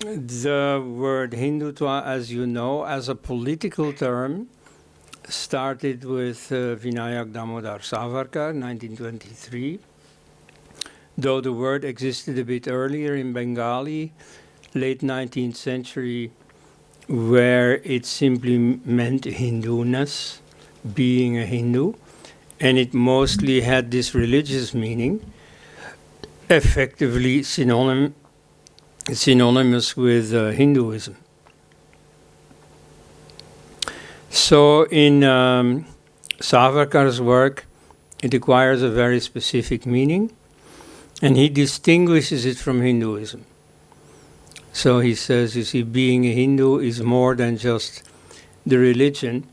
The word Hindutva, as you know, as a political term, started with Vinayak Damodar Savarkar, 1923, though the word existed a bit earlier in Bengali, late 19th century, where it simply meant Hinduness, being a Hindu, and it mostly had this religious meaning, effectively synonymous with Hinduism. So in Savarkar's work, it acquires a very specific meaning, and he distinguishes it from Hinduism. So he says, you see, being a Hindu is more than just the religion.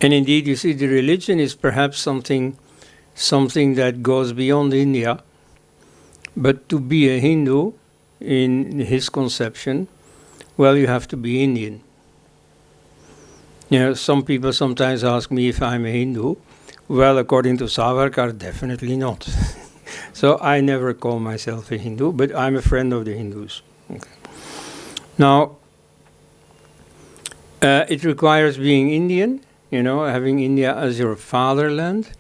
And indeed, you see, the religion is perhaps something that goes beyond India. But to be a Hindu, in his conception, well, you have to be Indian. You know, some people sometimes ask me if I'm a Hindu. Well, according to Savarkar, definitely not. So I never call myself a Hindu, but I'm a friend of the Hindus. Okay. Now, it requires being Indian, you know, having India as your fatherland,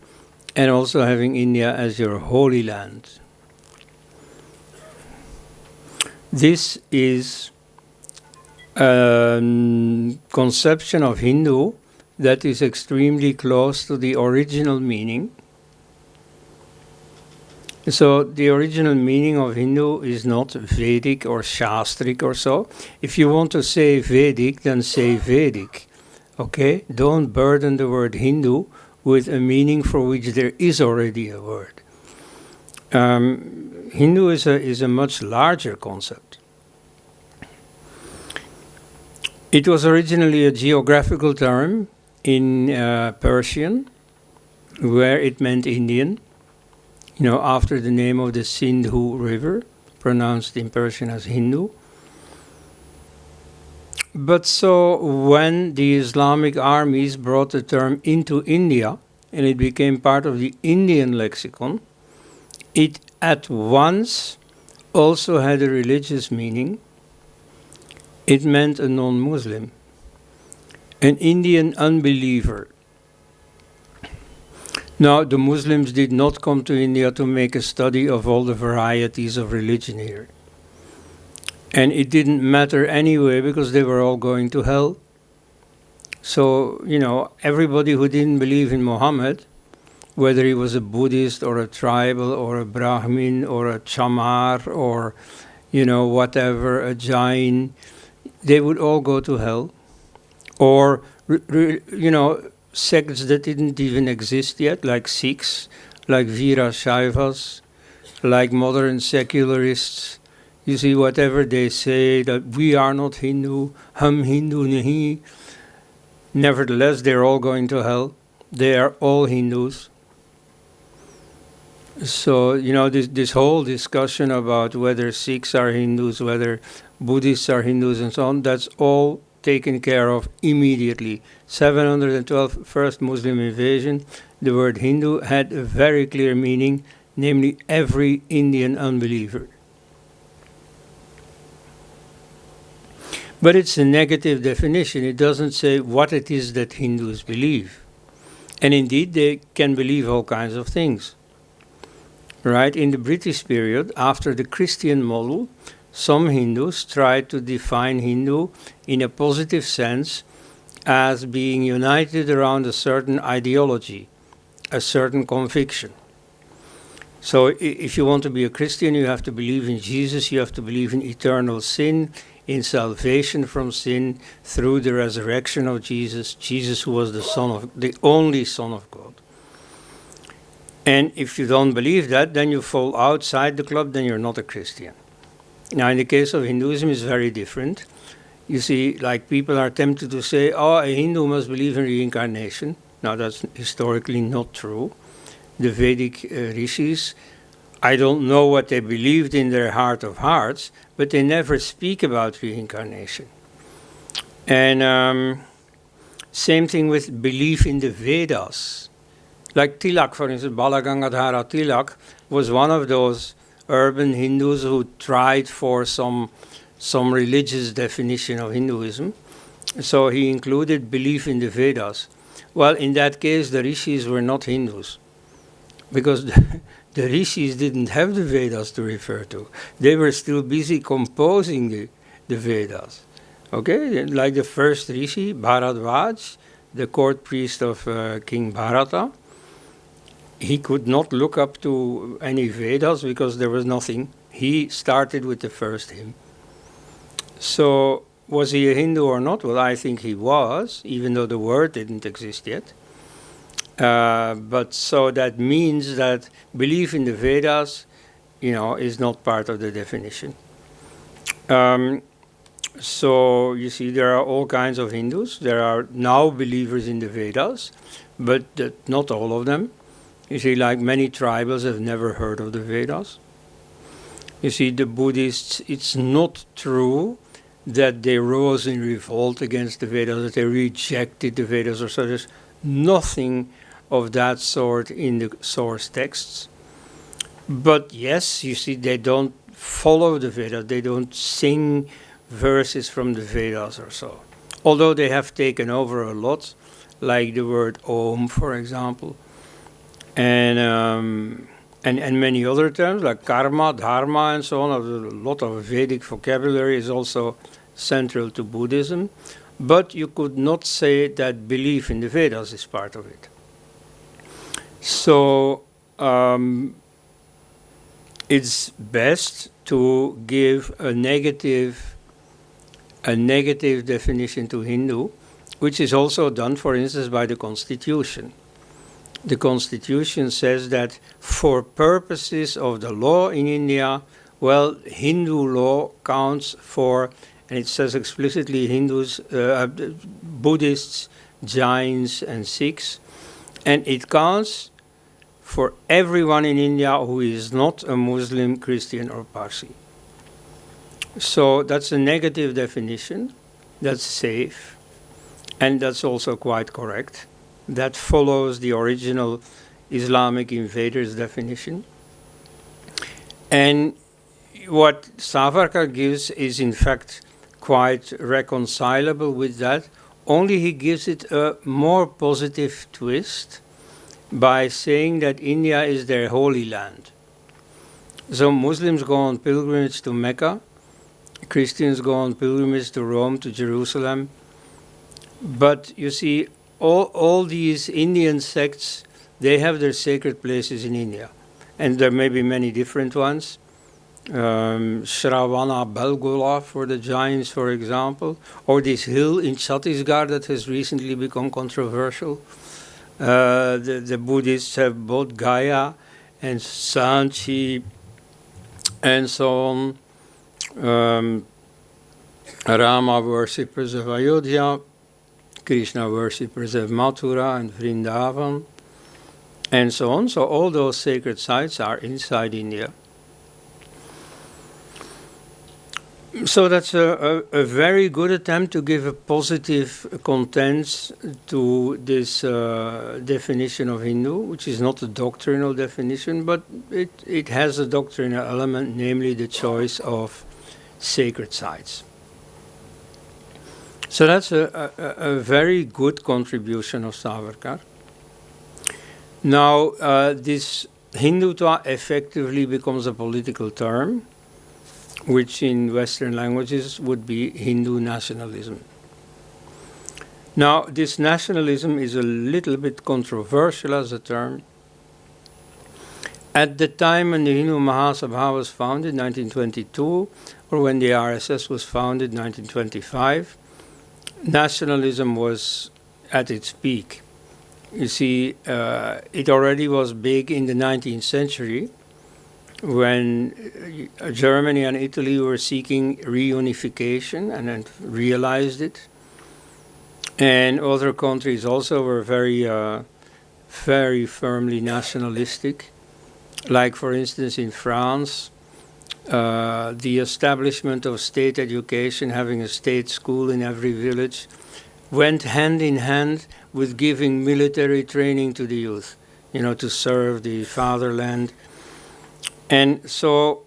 and also having India as your holy land. This is a conception of Hindu that is extremely close to the original meaning. So the original meaning of Hindu is not Vedic or Shastric or so. If you want to say Vedic, then say Vedic. Okay? Don't burden the word Hindu with a meaning for which there is already a word. Hindu is a much larger concept. It was originally a geographical term in Persian, where it meant Indian, you know, after the name of the Sindhu River, pronounced in Persian as Hindu. But so when the Islamic armies brought the term into India, and it became part of the Indian lexicon, it at once also had a religious meaning. It meant a non-Muslim, an Indian unbeliever. Now, the Muslims did not come to India to make a study of all the varieties of religion here. And it didn't matter anyway, because they were all going to hell. So, you know, everybody who didn't believe in Muhammad, whether he was a Buddhist or a tribal or a Brahmin or a Chamar or, you know, whatever, a Jain, they would all go to hell. Or, you know, sects that didn't even exist yet, like Sikhs, like Veera Shaivas, like modern secularists. You see, whatever they say, that we are not Hindu, hum Hindu nahi. Nevertheless, they're all going to hell. They are all Hindus. So, you know, this whole discussion about whether Sikhs are Hindus, whether Buddhists are Hindus and so on, that's all taken care of immediately. 712 first Muslim invasion, the word Hindu had a very clear meaning, namely every Indian unbeliever. But it's a negative definition. It doesn't say what it is that Hindus believe. And indeed, they can believe all kinds of things. Right? In the British period, after the Christian model, some Hindus tried to define Hindu in a positive sense as being united around a certain ideology, a certain conviction. So if you want to be a Christian, you have to believe in Jesus, you have to believe in eternal sin, in salvation from sin through the resurrection of Jesus, Jesus who was the only Son of God. And if you don't believe that, then you fall outside the club, then you're not a Christian. Now, in the case of Hinduism, it's very different. You see, like people are tempted to say, oh, a Hindu must believe in reincarnation. Now, that's historically not true. The Vedic rishis, I don't know what they believed in their heart of hearts, but they never speak about reincarnation. And same thing with belief in the Vedas. Like Tilak, for instance, Balagangadhara Tilak was one of those urban Hindus who tried for some religious definition of Hinduism. So he included belief in the Vedas. Well, in that case, the rishis were not Hindus, because the rishis didn't have the Vedas to refer to. They were still busy composing the Vedas. Okay, like the first rishi, Bharadvaj, the court priest of King Bharata, he could not look up to any Vedas because there was nothing. He started with the first hymn. So, was he a Hindu or not? Well, I think he was, even though the word didn't exist yet. But so that means that belief in the Vedas, is not part of the definition. So you see, there are all kinds of Hindus. There are now believers in the Vedas, but not all of them. You see, like many tribals have never heard of the Vedas. You see, the Buddhists, it's not true that they rose in revolt against the Vedas, that they rejected the Vedas or so. There's nothing of that sort in the source texts. But yes, you see, they don't follow the Vedas. They don't sing verses from the Vedas or so. Although they have taken over a lot, like the word Om, for example, and many other terms like karma, dharma, and so on. A lot of Vedic vocabulary is also central to Buddhism, but you could not say that belief in the Vedas is part of it. So it's best to give a negative definition to Hindu, which is also done, for instance, by the Constitution. The Constitution says that for purposes of the law in India, well, Hindu law counts for, and it says explicitly Hindus, Buddhists, Jains, and Sikhs, and it counts for everyone in India who is not a Muslim, Christian, or Parsi. So that's a negative definition. That's safe, and that's also quite correct. That follows the original Islamic invaders definition. And what Savarkar gives is in fact quite reconcilable with that, only he gives it a more positive twist by saying that India is their holy land. So Muslims go on pilgrimage to Mecca, Christians go on pilgrimage to Rome, to Jerusalem, but you see, all these Indian sects, they have their sacred places in India. And there may be many different ones. Shravana Belgola for the Jains, for example, or this hill in Chhattisgarh that has recently become controversial. The Buddhists have Bodh Gaya and Sanchi and so on. Rama worshippers of Ayodhya, Krishna worshippers of Mathura and Vrindavan, and so on. So all those sacred sites are inside India. So that's a very good attempt to give a positive content to this definition of Hindu, which is not a doctrinal definition, but it has a doctrinal element, namely the choice of sacred sites. So that's a very good contribution of Savarkar. Now, this Hindutva effectively becomes a political term, which in Western languages would be Hindu nationalism. Now, this nationalism is a little bit controversial as a term. At the time when the Hindu Mahasabha was founded, 1922, or when the RSS was founded, 1925, nationalism was at its peak. You see, it already was big in the 19th century when Germany and Italy were seeking reunification and then realized it. And other countries also were very firmly nationalistic. Like, for instance, in France, the establishment of state education, having a state school in every village, went hand in hand with giving military training to the youth, to serve the fatherland. And so,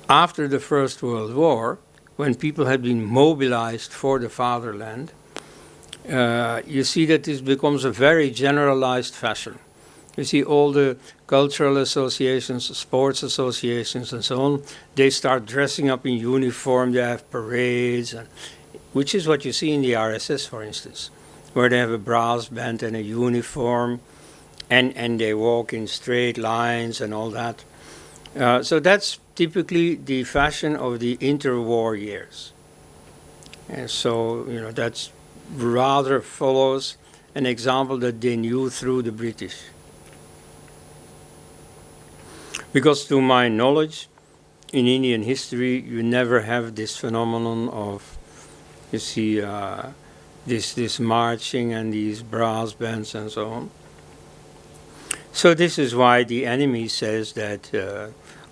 after the First World War, when people had been mobilized for the fatherland, you see that this becomes a very generalized fashion. You see all the cultural associations, sports associations, and so on, they start dressing up in uniform, they have parades, which is what you see in the RSS, for instance, where they have a brass band and a uniform, and they walk in straight lines and all that. So that's typically the fashion of the interwar years. And so, that's rather follows an example that they knew through the British. Because to my knowledge, in Indian history, you never have this phenomenon of, you see, this marching and these brass bands and so on. So this is why the enemy says that,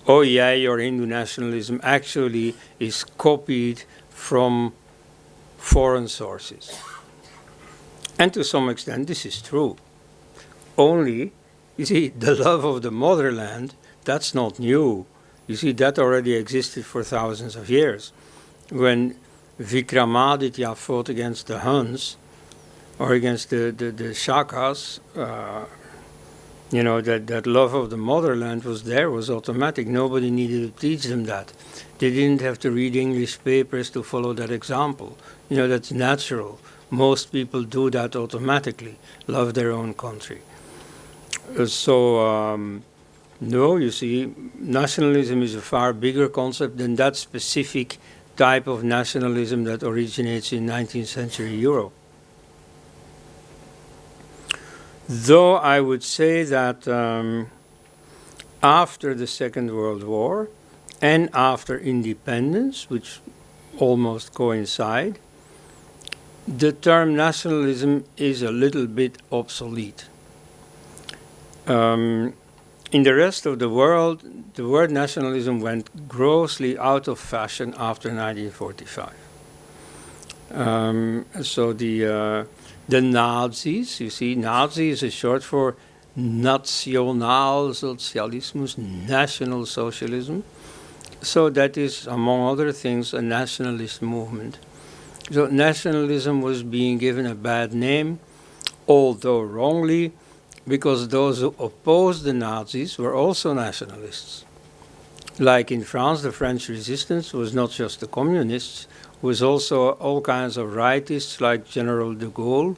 oh yeah, your Hindu nationalism actually is copied from foreign sources. And to some extent, this is true. Only, you see, the love of the motherland, that's not new. You see, that already existed for thousands of years. When Vikramaditya fought against the Huns, or against the Shakas, that love of the motherland was there, was automatic. Nobody needed to teach them that. They didn't have to read English papers to follow that example. That's natural. Most people do that automatically, love their own country. No, you see, nationalism is a far bigger concept than that specific type of nationalism that originates in 19th century Europe. Though I would say that after the Second World War and after independence, which almost coincide, the term nationalism is a little bit obsolete. In the rest of the world, the word nationalism went grossly out of fashion after 1945. So the Nazis, you see, Nazi is a short for Nationalsozialismus, National Socialism. So that is, among other things, a nationalist movement. So nationalism was being given a bad name, although wrongly, because those who opposed the Nazis were also nationalists. Like in France, the French resistance was not just the communists, was also all kinds of rightists like General de Gaulle,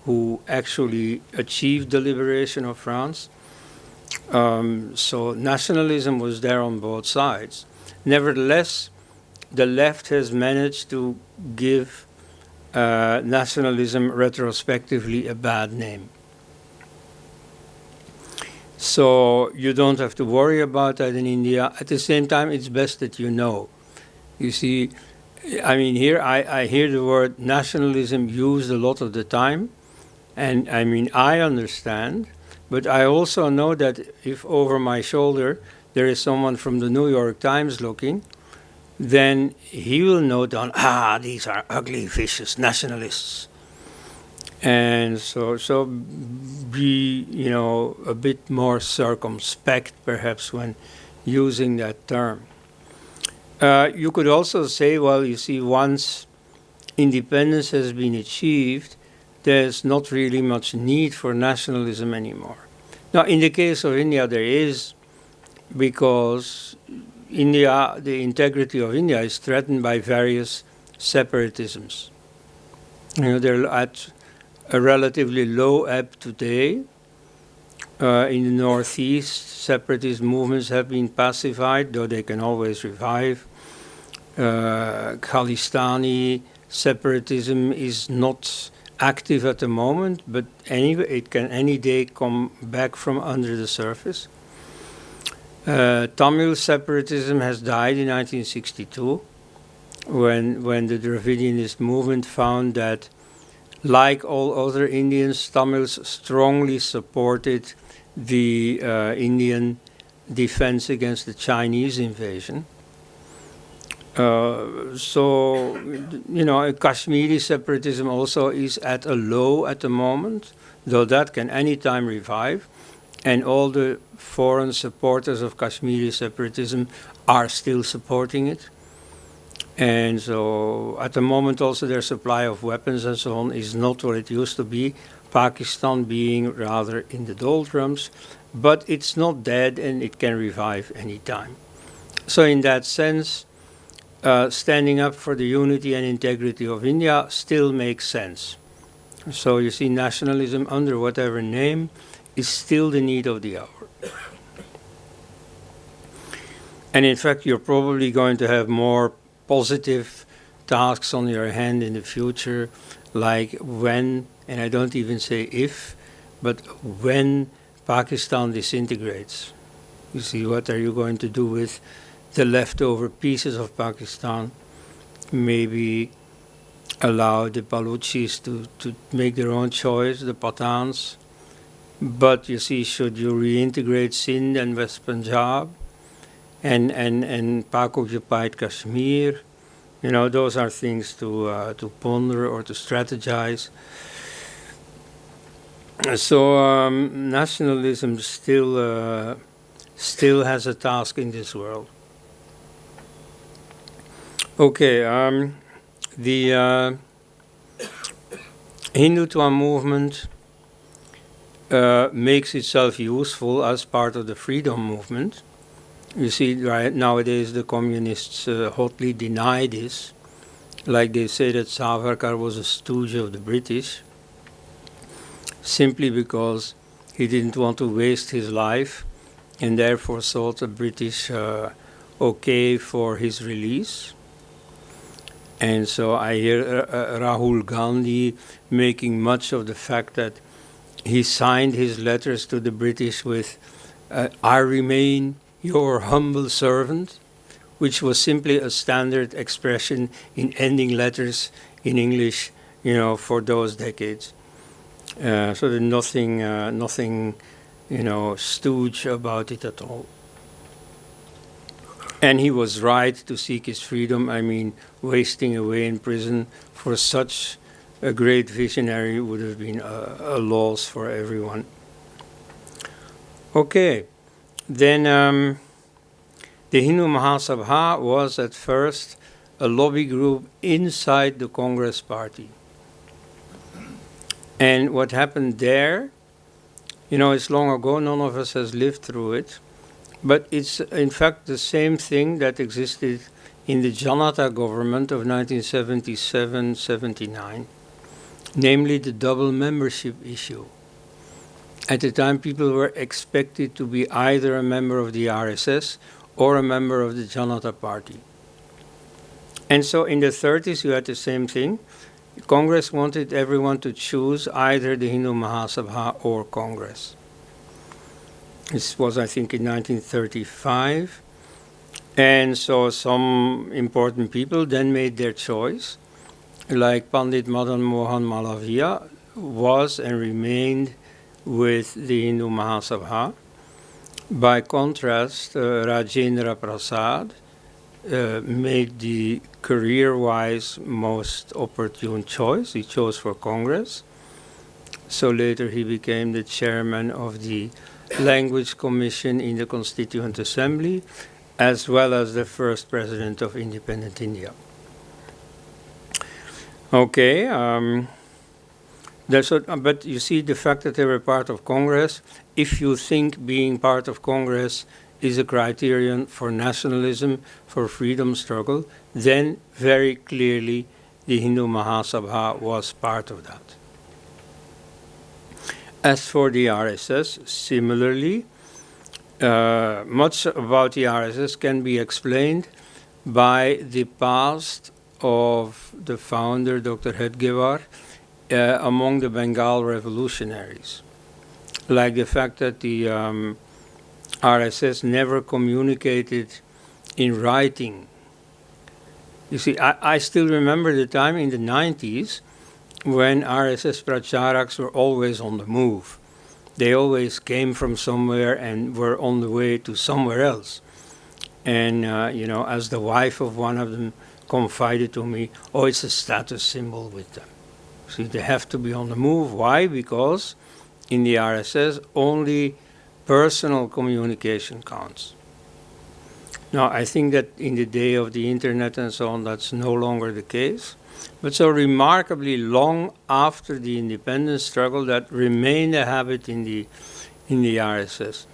who actually achieved the liberation of France. So nationalism was there on both sides. Nevertheless, the left has managed to give nationalism retrospectively a bad name. So you don't have to worry about that in India. At the same time, it's best that you know. You see, I mean, here I hear the word nationalism used a lot of the time. And I mean, I understand. But I also know that if over my shoulder there is someone from the New York Times looking, then he will note down, these are ugly, vicious nationalists. And so be, a bit more circumspect, perhaps, when using that term. You could also say, well, you see, once independence has been achieved, there's not really much need for nationalism anymore. Now, in the case of India, there is, because India, the integrity of India is threatened by various separatisms. They're at a relatively low ebb today. In the northeast, separatist movements have been pacified, though they can always revive. Khalistani separatism is not active at the moment, but anyway, it can any day come back from under the surface. Tamil separatism has died in 1962, when the Dravidianist movement found that, like all other Indians, Tamils strongly supported the Indian defense against the Chinese invasion. Kashmiri separatism also is at a low at the moment, though that can anytime revive. and all the foreign supporters of Kashmiri separatism are still supporting it. And so at the moment also their supply of weapons and so on is not what it used to be, Pakistan being rather in the doldrums, but it's not dead and it can revive any time. So in that sense, standing up for the unity and integrity of India still makes sense. So you see, nationalism under whatever name is still the need of the hour. And in fact, you're probably going to have more positive tasks on your hand in the future, like when, and I don't even say if, but when Pakistan disintegrates. You see, what are you going to do with the leftover pieces of Pakistan? Maybe allow the Baluchis to make their own choice, the Pathans. But you see, should you reintegrate Sindh and West Punjab and Pak-occupied Kashmir? You know, those are things to ponder or to strategize. So nationalism still has a task in this world. Okay, the Hindutva movement makes itself useful as part of the freedom movement. You see, right nowadays the communists hotly deny this, like they say that Savarkar was a stooge of the British, simply because he didn't want to waste his life and therefore sought a British okay for his release. And so I hear Rahul Gandhi making much of the fact that he signed his letters to the British with, I remain your humble servant, which was simply a standard expression in ending letters in English, you know, for those decades. So there's nothing, you know, stooge about it at all. And he was right to seek his freedom. I mean, wasting away in prison for such a great visionary would have been a loss for everyone. Okay, then the Hindu Mahasabha was at first a lobby group inside the Congress party. And what happened there, you know, it's long ago, none of us has lived through it, but it's in fact the same thing that existed in the Janata government of 1977-79, namely the double membership issue. At the time, people were expected to be either a member of the RSS or a member of the Janata party. And so in the 30s, you had the same thing. Congress wanted everyone to choose either the Hindu Mahasabha or Congress. This was, I think, in 1935. And so some important people then made their choice, like Pandit Madan Mohan Malaviya was and remained with the Hindu Mahasabha. By contrast, Rajendra Prasad made the career-wise most opportune choice. He chose for Congress. So later he became the chairman of the Language Commission in the Constituent Assembly, as well as the first president of independent India. Okay, but you see, the fact that they were part of Congress, if you think being part of Congress is a criterion for nationalism, for freedom struggle, then very clearly the Hindu Mahasabha was part of that. As for the RSS, similarly, much about the RSS can be explained by the past of the founder, Dr. Hedgewar, among the Bengal revolutionaries. Like the fact that the RSS never communicated in writing. You see, I still remember the time in the 90s when RSS pracharaks were always on the move. They always came from somewhere and were on the way to somewhere else. And, you know, as the wife of one of them confided to me, oh, it's a status symbol with them. See, they have to be on the move. Why? Because in the RSS, only personal communication counts. Now, I think that in the day of the internet and so on, that's no longer the case. But so remarkably long after the independence struggle, that remained a habit in the RSS.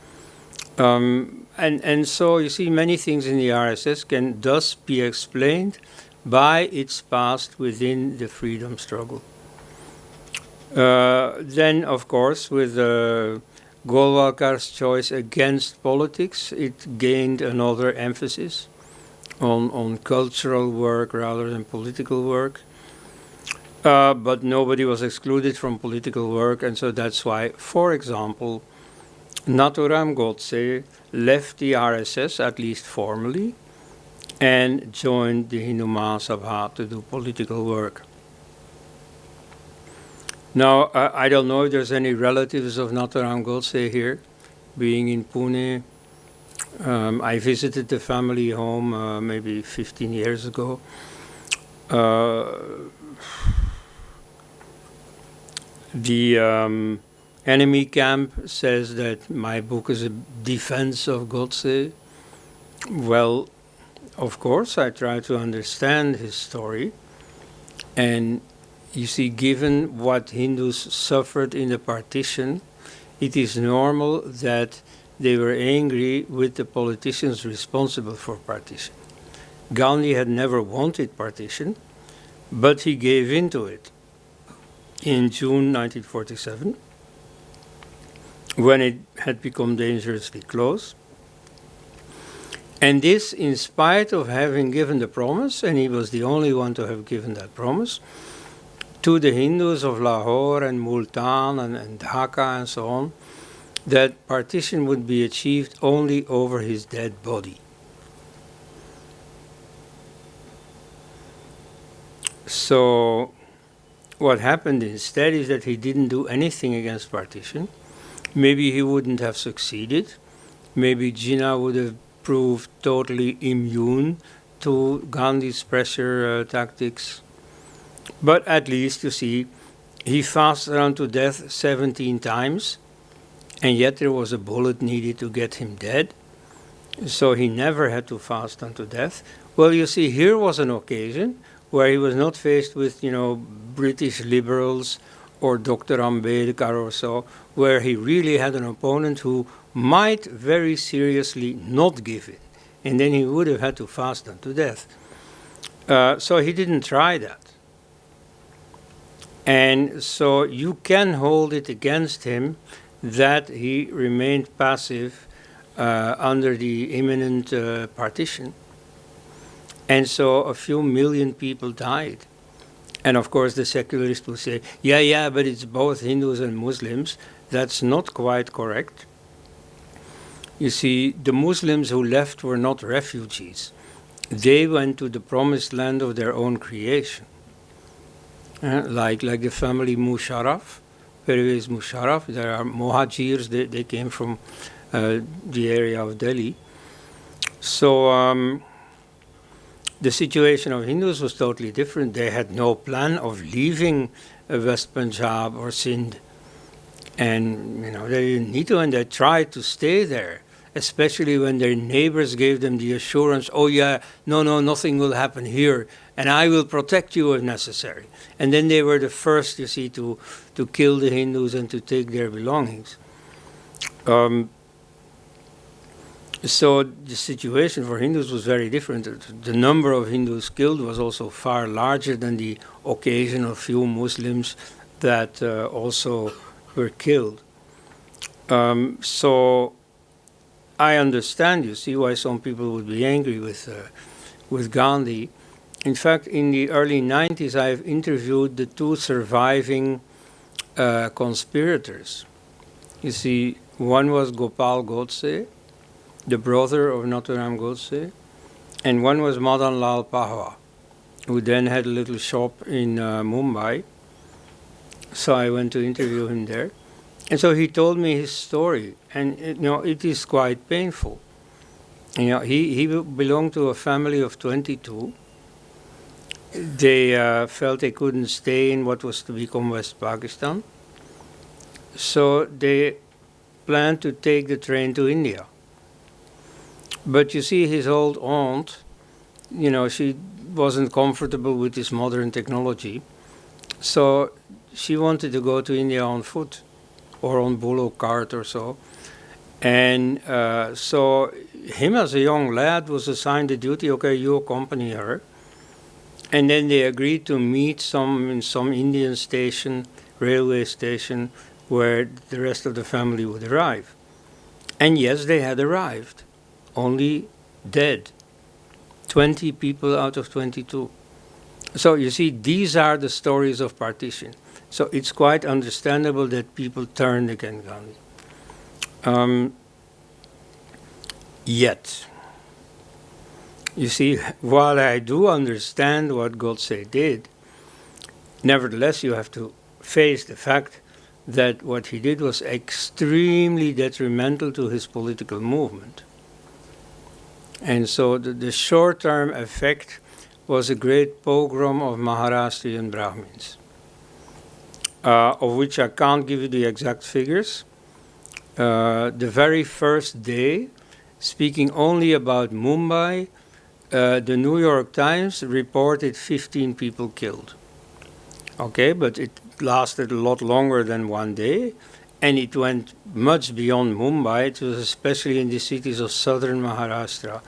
And so you see, many things in the RSS can thus be explained by its past within the freedom struggle. Then, of course, with Golwalkar's choice against politics, it gained another emphasis on cultural work rather than political work. But nobody was excluded from political work, and so that's why, for example, Nathuram Godse left the RSS, at least formally, and joined the Hindu Mahasabha to do political work. Now, I don't know if there's any relatives of Nathuram Godse here, being in Pune. I visited the family home maybe 15 years ago. The enemy camp says that my book is a defense of Godse. Well, of course, I try to understand his story. And you see, given what Hindus suffered in the partition, it is normal that they were angry with the politicians responsible for partition. Gandhi had never wanted partition, but he gave in to it in June 1947, when it had become dangerously close. And this, in spite of having given the promise, and he was the only one to have given that promise, to the Hindus of Lahore and Multan and Dhaka and so on, that partition would be achieved only over his dead body. So what happened instead is that he didn't do anything against partition. Maybe he wouldn't have succeeded. Maybe Jinnah would have proved totally immune to Gandhi's pressure tactics. But at least, you see, he fasted unto death 17 times, and yet there was a bullet needed to get him dead. So he never had to fast unto death. Well, you see, here was an occasion where he was not faced with, British liberals or Dr. Ambedkar or so, where he really had an opponent who might very seriously not give in. And then he would have had to fast unto death. So he didn't try that. And so you can hold it against him that he remained passive under the imminent partition. And so a few million people died. And of course the secularists will say, yeah, but it's both Hindus and Muslims. That's not quite correct. You see, the Muslims who left were not refugees. They went to the promised land of their own creation. Like the family Musharraf, Pervez Musharraf, there are Mohajirs, they came from the area of Delhi. So the situation of Hindus was totally different. They had no plan of leaving West Punjab or Sindh. And, they didn't need to, and they tried to stay there, especially when their neighbors gave them the assurance, oh yeah, no, nothing will happen here, and I will protect you if necessary. And then they were the first, you see, to kill the Hindus and to take their belongings. So the situation for Hindus was very different. The number of Hindus killed was also far larger than the occasional few Muslims that also were killed. So I understand, you see, why some people would be angry with Gandhi. In fact, in the early 90s, I've interviewed the two surviving conspirators. You see, one was Gopal Godse, the brother of Nathuram Godse, and one was Madan Lal Pahwa, who then had a little shop in Mumbai. So I went to interview him there. And so he told me his story, and it is quite painful. He belonged to a family of 22. They felt they couldn't stay in what was to become West Pakistan. So they planned to take the train to India. But you see, his old aunt, she wasn't comfortable with this modern technology. So she wanted to go to India on foot or on bullock cart or so. And so him as a young lad was assigned the duty, okay, you accompany her. And then they agreed to meet in some Indian station, railway station, where the rest of the family would arrive. And yes, they had arrived, only dead. 20 people out of 22. So you see, these are the stories of partition. So it's quite understandable that people turned against Gandhi. Yet, you see, while I do understand what Godse did, nevertheless you have to face the fact that what he did was extremely detrimental to his political movement. And so the short-term effect was a great pogrom of Maharashtrian Brahmins, of which I can't give you the exact figures. The very first day, speaking only about Mumbai, the New York Times reported 15 people killed. Okay, but it lasted a lot longer than one day, and it went much beyond Mumbai. It was especially in the cities of southern Maharashtra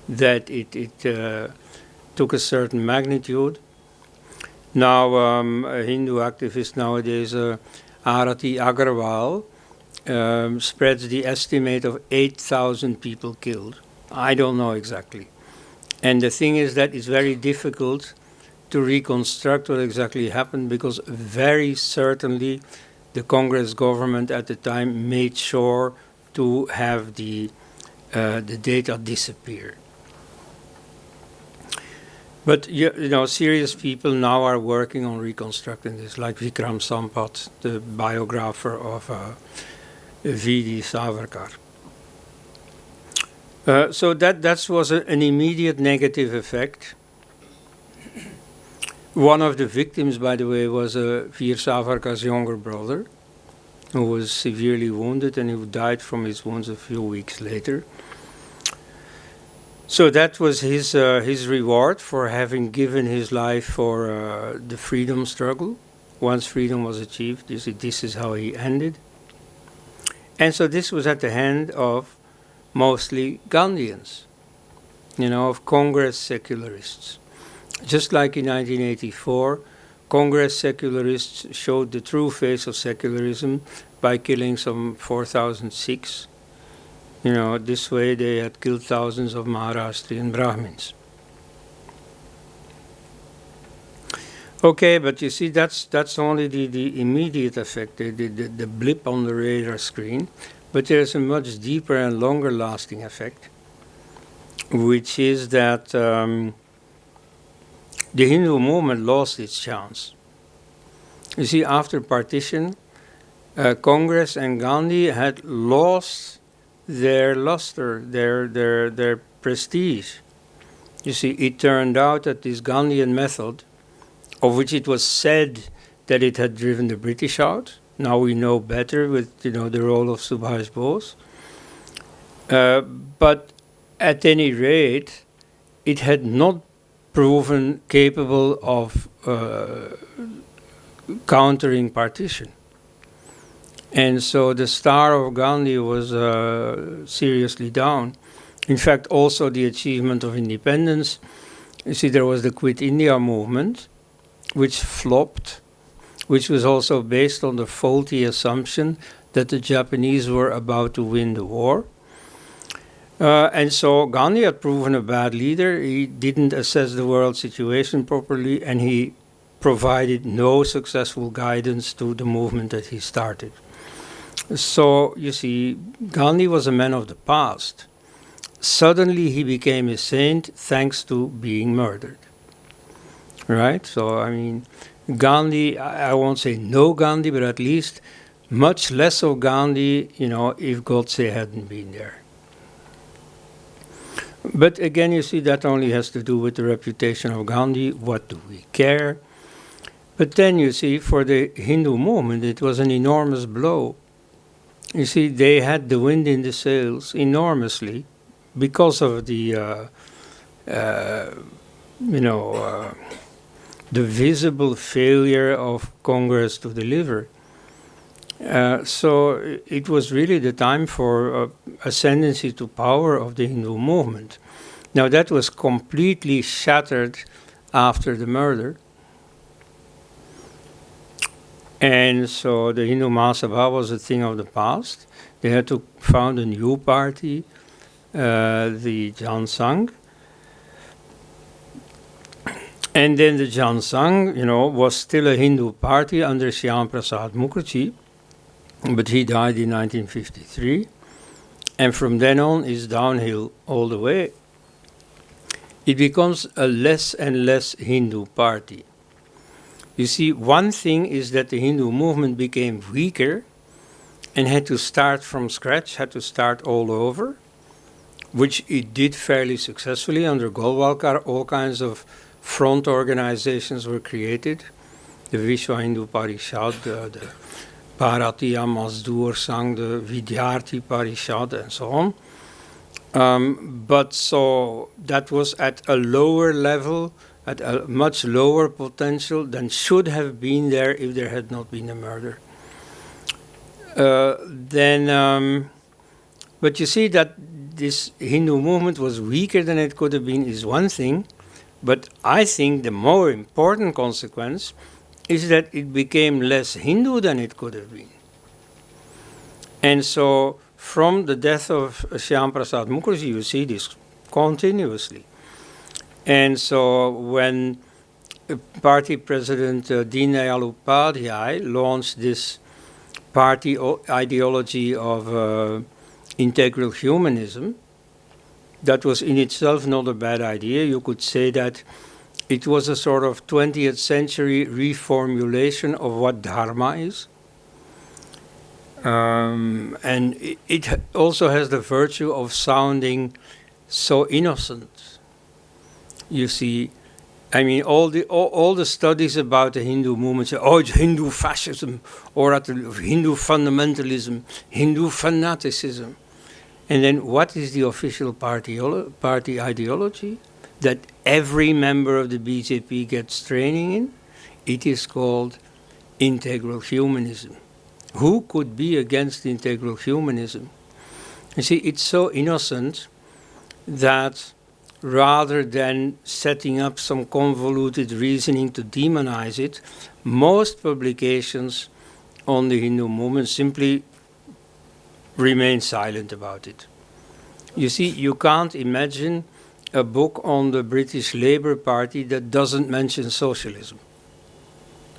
that it took a certain magnitude. Now, a Hindu activist nowadays, Arati Agarwal, spreads the estimate of 8,000 people killed. I don't know exactly. And the thing is that it's very difficult to reconstruct what exactly happened, because very certainly the Congress government at the time made sure to have the data disappear. But serious people now are working on reconstructing this, like Vikram Sampath, the biographer of V.D. Savarkar. So that was an immediate negative effect. One of the victims, by the way, was Veer Savarkar's younger brother, who was severely wounded and who died from his wounds a few weeks later. So that was his reward for having given his life for the freedom struggle. Once freedom was achieved, this is how he ended. And so this was at the hand of mostly Gandhians, of Congress secularists. Just like in 1984, Congress secularists showed the true face of secularism by killing some 4,000 Sikhs. This way they had killed thousands of Maharashtrian Brahmins. Okay, but you see, that's only the immediate effect, the blip on the radar screen. But there's a much deeper and longer lasting effect, which is that the Hindu movement lost its chance. You see, after partition, Congress and Gandhi had lost their luster, their prestige. You see, it turned out that this Gandhian method, of which it was said that it had driven the British out, now we know better with the role of Subhash Bose, but at any rate, it had not proven capable of countering partition. And so the star of Gandhi was seriously down. In fact, also the achievement of independence. You see, there was the Quit India movement, which flopped, which was also based on the faulty assumption that the Japanese were about to win the war. And so Gandhi had proven a bad leader. He didn't assess the world situation properly, and he provided no successful guidance to the movement that he started. So, you see, Gandhi was a man of the past. Suddenly he became a saint thanks to being murdered. Right? So, I mean, Gandhi, I won't say no Gandhi, but at least much less of Gandhi, if Godse hadn't been there. But again, you see, that only has to do with the reputation of Gandhi. What do we care? But then, you see, for the Hindu movement, it was an enormous blow. You see, they had the wind in the sails enormously because of the the visible failure of Congress to deliver. So it was really the time for ascendancy to power of the Hindu movement. Now that was completely shattered after the murder. And so the Hindu Mahasabha was a thing of the past. They had to found a new party, the Jan Sangh. And then the Jan Sangh, was still a Hindu party under Shyam Prasad Mukherjee, but he died in 1953. And from then on, it's downhill all the way. It becomes a less and less Hindu party. You see, one thing is that the Hindu movement became weaker and had to start from scratch, had to start all over, which it did fairly successfully under Golwalkar. All kinds of front organizations were created. The Vishwa Hindu Parishad, the Bharatiya Mazdoor Sangh, the Vidyarthi Parishad, and so on. But so that was at a lower level, at a much lower potential than should have been there if there had not been a murder. But you see that this Hindu movement was weaker than it could have been is one thing, but I think the more important consequence is that it became less Hindu than it could have been. And so from the death of Shyam Prasad Mukherjee, you see this continuously. And so when party president Deen Dayal Upadhyay launched this party ideology of integral humanism, that was in itself not a bad idea. You could say that it was a sort of 20th century reformulation of what Dharma is. And it also has the virtue of sounding so innocent. You see, I mean, all the studies about the Hindu movement say, oh, it's Hindu fascism, or Hindu fundamentalism, Hindu fanaticism. And then what is the official party ideology that every member of the BJP gets training in? It is called integral humanism. Who could be against integral humanism? You see, it's so innocent that rather than setting up some convoluted reasoning to demonize it, most publications on the Hindu movement simply remain silent about it. You see, you can't imagine a book on the British Labour Party that doesn't mention socialism.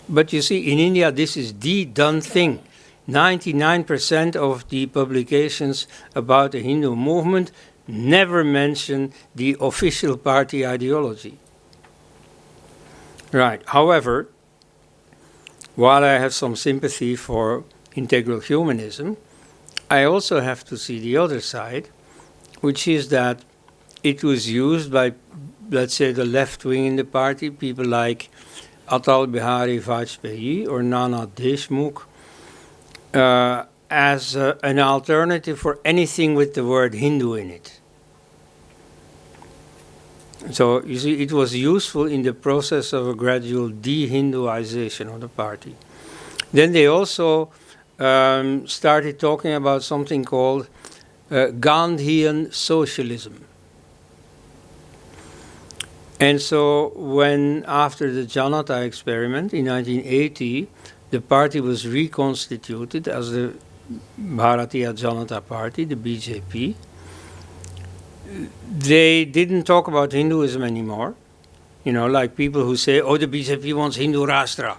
But you see, in India, this is the done thing. 99% of the publications about the Hindu movement never mention the official party ideology. Right. However, while I have some sympathy for integral humanism, I also have to see the other side, which is that it was used by, let's say, the left wing in the party, people like Atal Bihari Vajpayee or Nana Deshmukh, as an alternative for anything with the word Hindu in it. So, you see, it was useful in the process of a gradual de-Hinduization of the party. Then they also started talking about something called Gandhian socialism. And so when, after the Janata experiment in 1980, the party was reconstituted as the Bharatiya Janata Party, the BJP, they didn't talk about Hinduism anymore. You know, like people who say, oh, the BJP wants Hindu Rashtra.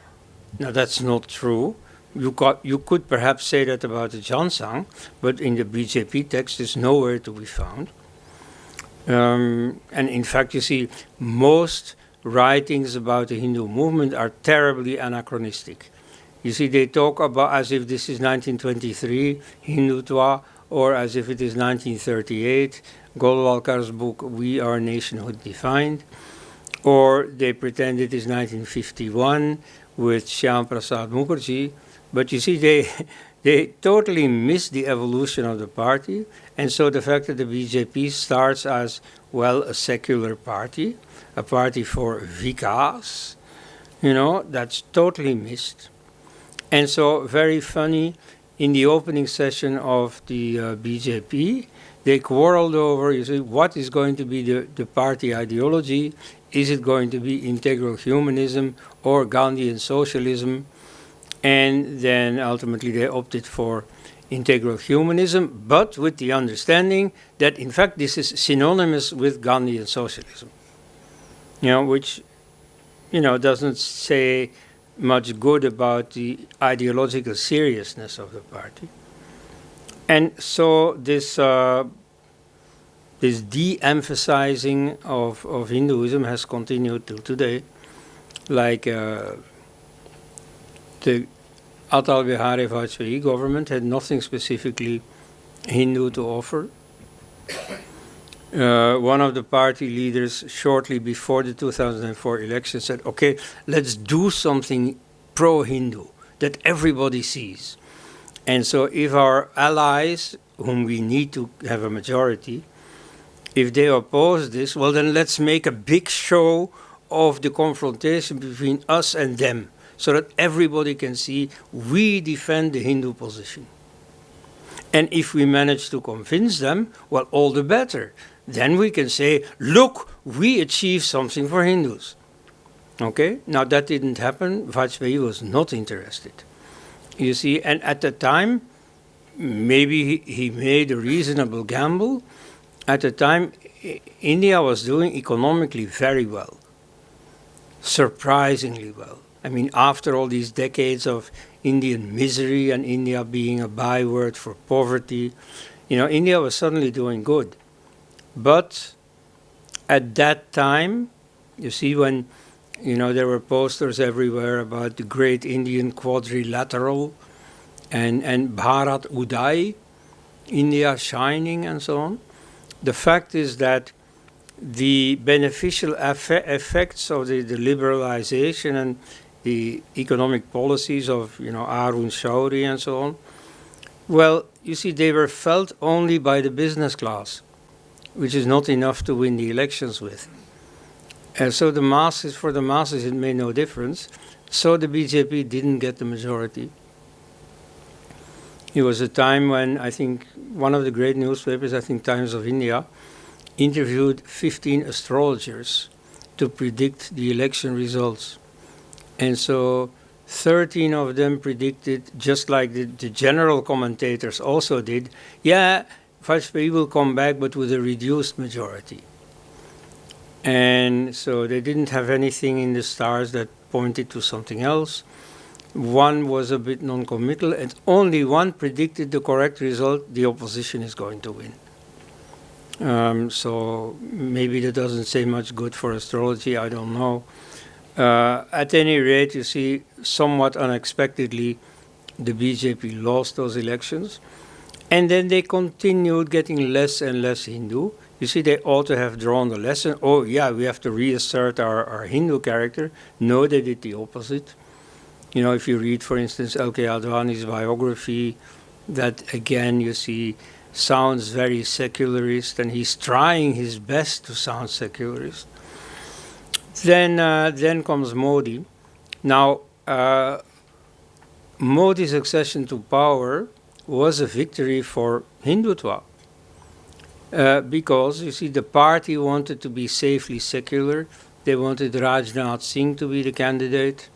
Now, that's not true. You could perhaps say that about the Jan Sangh, but in the BJP text, it's nowhere to be found. And in fact, you see, most writings about the Hindu movement are terribly anachronistic. You see, they talk about as if this is 1923, Hindutva, or as if it is 1938, Golwalkar's book, We Are Nationhood Defined, or they pretend it is 1951 with Shyam Prasad Mukherjee. But you see, They totally miss the evolution of the party, and so the fact that the BJP starts as, well, a secular party, a party for vikas, that's totally missed. And so, very funny, in the opening session of the BJP, they quarreled over, what is going to be the party ideology? Is it going to be integral humanism or Gandhian socialism? And then ultimately they opted for integral humanism, but with the understanding that in fact this is synonymous with Gandhian socialism, which doesn't say much good about the ideological seriousness of the party. And so this de-emphasizing of Hinduism has continued till today, like the Atal Bihari Vajpayee government had nothing specifically Hindu to offer. One of the party leaders, shortly before the 2004 election, said, okay, let's do something pro-Hindu that everybody sees. And so if our allies, whom we need to have a majority, if they oppose this, well, then let's make a big show of the confrontation between us and them, so that everybody can see we defend the Hindu position. And if we manage to convince them, well, all the better. Then we can say, look, we achieved something for Hindus. Okay? Now that didn't happen. Vajpayee was not interested. You see, and at the time, maybe he made a reasonable gamble. At the time, India was doing economically very well. Surprisingly well. I mean, after all these decades of Indian misery and India being a byword for poverty, India was suddenly doing good. But at that time, you see, when, there were posters everywhere about the great Indian quadrilateral and Bharat Uday, India shining and so on. The fact is that the beneficial effects of the liberalization and the economic policies of, Arun Shauri and so on, well, you see, they were felt only by the business class, which is not enough to win the elections with. So for the masses, it made no difference. So the BJP didn't get the majority. It was a time when I think one of the great newspapers, I think Times of India, interviewed 15 astrologers to predict the election results. And so 13 of them predicted, just like the general commentators also did, Vajpayee will come back, but with a reduced majority. And so they didn't have anything in the stars that pointed to something else. One was a bit non-committal, and only one predicted the correct result: the opposition is going to win. So maybe that doesn't say much good for astrology, I don't know. At any rate, you see, somewhat unexpectedly, the BJP lost those elections. And then they continued getting less and less Hindu. You see, they ought to have drawn the lesson. Oh, yeah, we have to reassert our Hindu character. No, they did the opposite. If you read, for instance, L.K. Advani's biography, that again, you see, sounds very secularist, and he's trying his best to sound secularist. Then comes Modi. Now, Modi's accession to power was a victory for Hindutva. Because, you see, the party wanted to be safely secular. They wanted Rajnath Singh to be the candidate.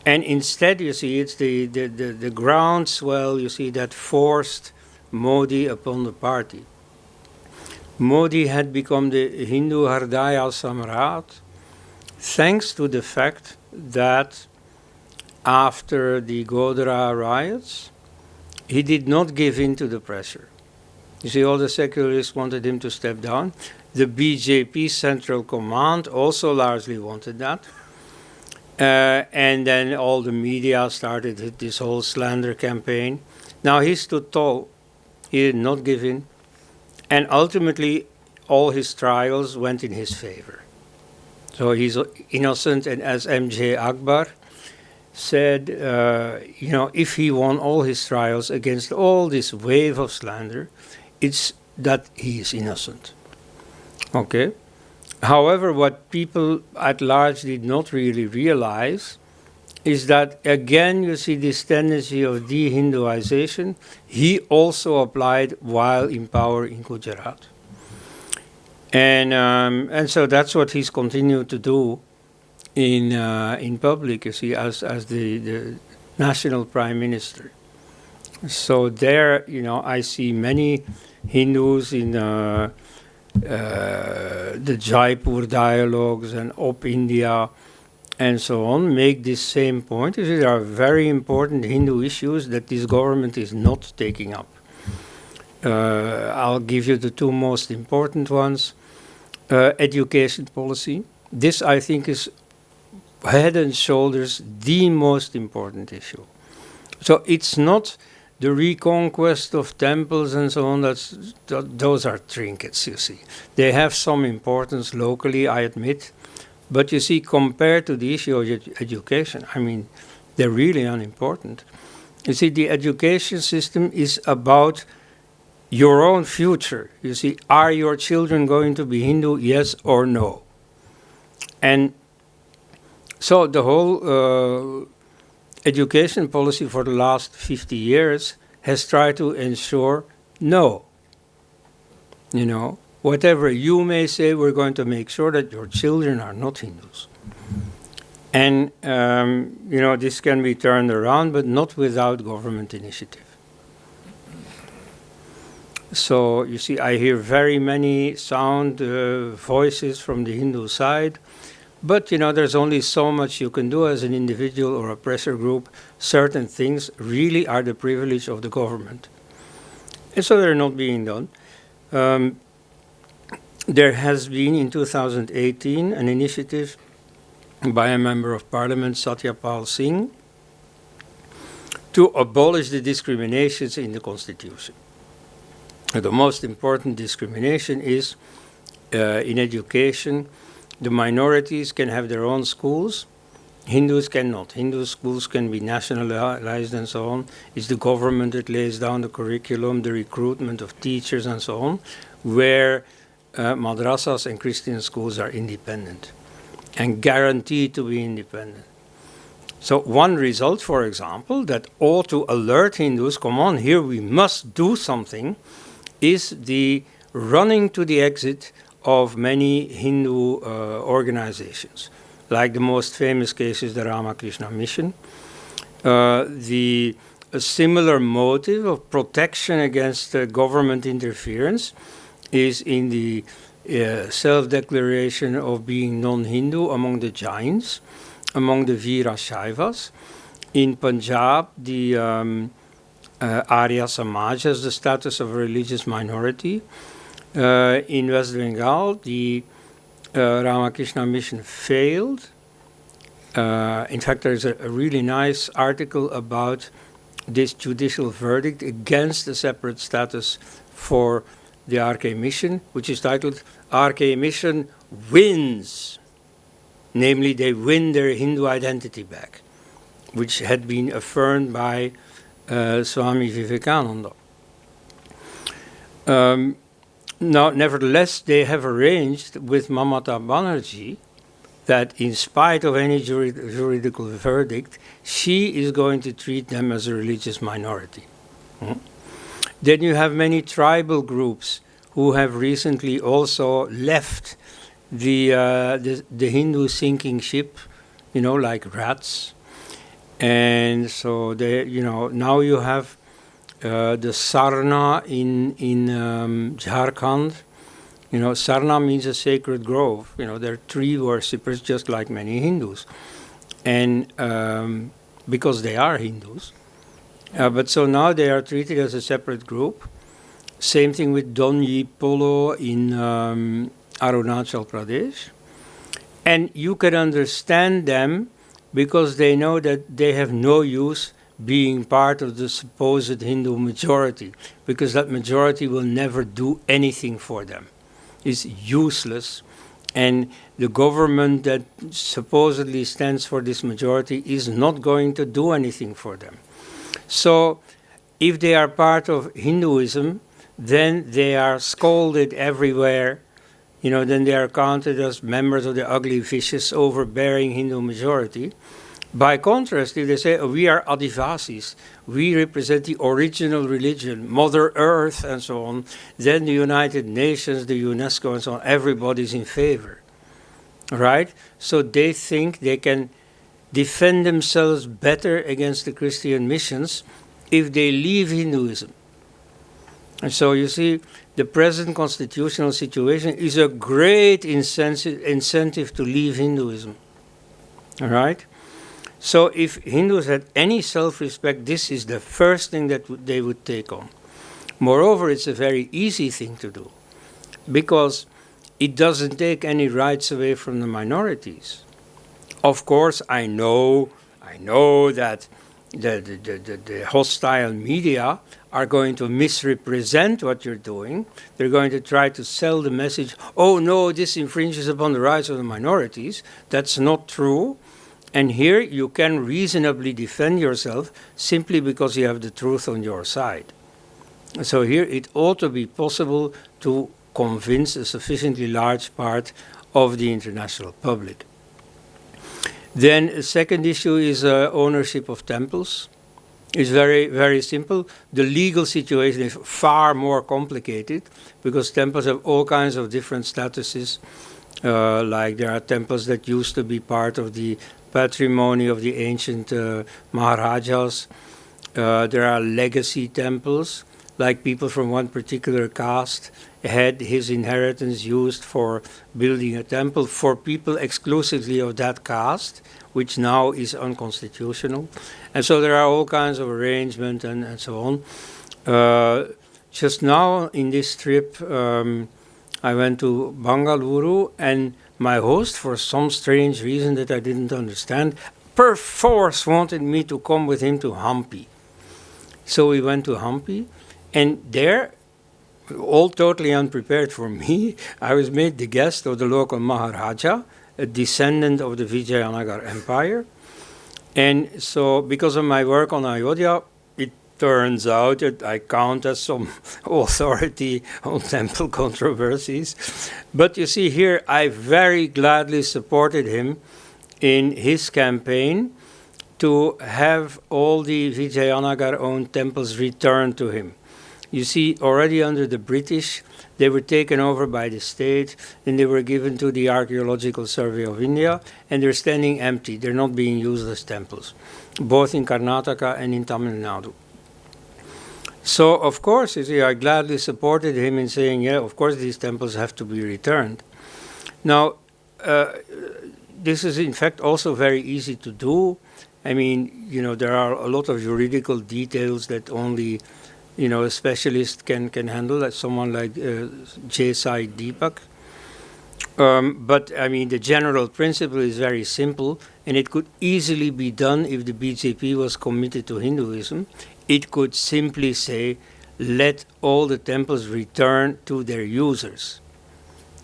And instead, you see, it's the groundswell, you see, that forced Modi upon the party. Modi had become the Hindu Hardaya Samrat, thanks to the fact that after the Godhra riots, he did not give in to the pressure. You see, all the secularists wanted him to step down. The BJP Central Command also largely wanted that. And then all the media started this whole slander campaign. Now, he stood tall. He did not give in. And ultimately, all his trials went in his favor. So he's innocent and as M.J. Akbar. said, if he won all his trials against all this wave of slander, it's that he is innocent. Okay? However, what people at large did not really realize is that, again, you see this tendency of de-Hinduization he also applied while in power in Gujarat. And so that's what he's continued to do in public, you see, as the national prime minister. So there, I see many Hindus in the Jaipur dialogues and Op India and so on make this same point. You see, there are very important Hindu issues that this government is not taking up. I'll give you the two most important ones. Education policy. This, I think, is head and shoulders the most important issue. So it's not the reconquest of temples and so on. Those are trinkets, you see. They have some importance locally, I admit. But you see, compared to the issue of education, I mean, they're really unimportant. You see, the education system is about your own future. You see, are your children going to be Hindu, yes or no? And so the whole education policy for the last 50 years has tried to ensure no. Whatever you may say, we're going to make sure that your children are not Hindus. And, this can be turned around, but not without government initiative. So, you see, I hear very many sound voices from the Hindu side, but, there's only so much you can do as an individual or a pressure group. Certain things really are the privilege of the government. And so they're not being done. There has been, in 2018, an initiative by a member of parliament, Satyapal Singh, to abolish the discriminations in the constitution. The most important discrimination is in education. The minorities can have their own schools. Hindus cannot. Hindu schools can be nationalized and so on. It's the government that lays down the curriculum, the recruitment of teachers and so on, where madrasas and Christian schools are independent and guaranteed to be independent. So one result, for example, that ought to alert Hindus, come on, here we must do something, is the running to the exit of many Hindu organizations, like the most famous case is the Ramakrishna Mission. A similar motive of protection against government interference is in the self-declaration of being non-Hindu among the Jains, among the Veera-Shaivas. In Punjab, the Arya Samaj has the status of a religious minority. In West Bengal, the Ramakrishna Mission failed. In fact, there is a really nice article about this judicial verdict against the separate status for the RK Mission, which is titled RK Mission Wins. Namely, they win their Hindu identity back, which had been affirmed by Swami Vivekananda. Now, nevertheless, they have arranged with Mamata Banerjee that in spite of any juridical verdict, she is going to treat them as a religious minority. Then you have many tribal groups who have recently also left the Hindu sinking ship, like rats. And so they, now you have the Sarna in Jharkhand. Sarna means a sacred grove. They're tree worshippers just like many Hindus. And because they are Hindus. But so now they are treated as a separate group. Same thing with Donyi Polo in Arunachal Pradesh. And you can understand them because they know that they have no use being part of the supposed Hindu majority, because that majority will never do anything for them. It's useless, And the government that supposedly stands for this majority is not going to do anything for them. So if they are part of Hinduism, then they are scolded everywhere. Then they are counted as members of the ugly, vicious, overbearing Hindu majority. By contrast, if they say, oh, we are Adivasis, we represent the original religion, Mother Earth, and so on, then the United Nations, the UNESCO, and so on, everybody's in favor. Right? So they think they can defend themselves better against the Christian missions if they leave Hinduism. And so you see, the present constitutional situation is a great incentive to leave Hinduism. All right? So if Hindus had any self-respect, this is the first thing that they would take on. Moreover, it's a very easy thing to do, because it doesn't take any rights away from the minorities. Of course, I know that the hostile media are going to misrepresent what you're doing. They're going to try to sell the message, oh no, this infringes upon the rights of the minorities. That's not true. And here you can reasonably defend yourself simply because you have the truth on your side. So here it ought to be possible to convince a sufficiently large part of the international public. Then a second issue is ownership of temples. It's very, very simple. The legal situation is far more complicated because temples have all kinds of different statuses. Like there are temples that used to be part of the patrimony of the ancient Maharajas. There are legacy temples, like people from one particular caste had his inheritance used for building a temple for people exclusively of that caste, which now is unconstitutional. And so there are all kinds of arrangements and so on. Just now in this trip, I went to Bangalore, and my host, for some strange reason that I didn't understand, perforce wanted me to come with him to Hampi. So we went to Hampi, and there, all totally unprepared for me, I was made the guest of the local Maharaja, a descendant of the Vijayanagar Empire. And so, because of my work on Ayodhya, it turns out that I count as some authority on temple controversies. But you see here, I very gladly supported him in his campaign to have all the Vijayanagar-owned temples returned to him. You see, already under the British, they were taken over by the state, and they were given to the Archaeological Survey of India, and they're standing empty. They're not being used as temples, both in Karnataka and in Tamil Nadu. So, of course, you see, I gladly supported him in saying, yeah, of course, these temples have to be returned. Now, this is, in fact, also very easy to do. I mean, there are a lot of juridical details that only a specialist can handle, like someone like J. Sai Deepak. But, I mean, the general principle is very simple, and it could easily be done if the BJP was committed to Hinduism. It could simply say, let all the temples return to their users.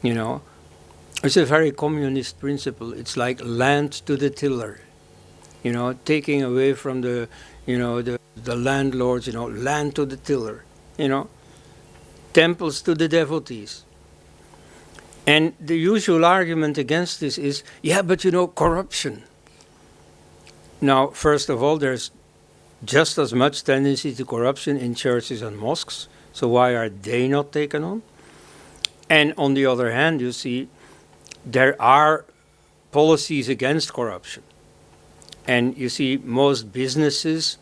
It's a very communist principle. It's like land to the tiller, taking away from the landlords, land to the tiller, temples to the devotees. And the usual argument against this is, yeah, but corruption. Now, first of all, there's just as much tendency to corruption in churches and mosques, so why are they not taken on? And on the other hand, you see, there are policies against corruption. And you see, most businesses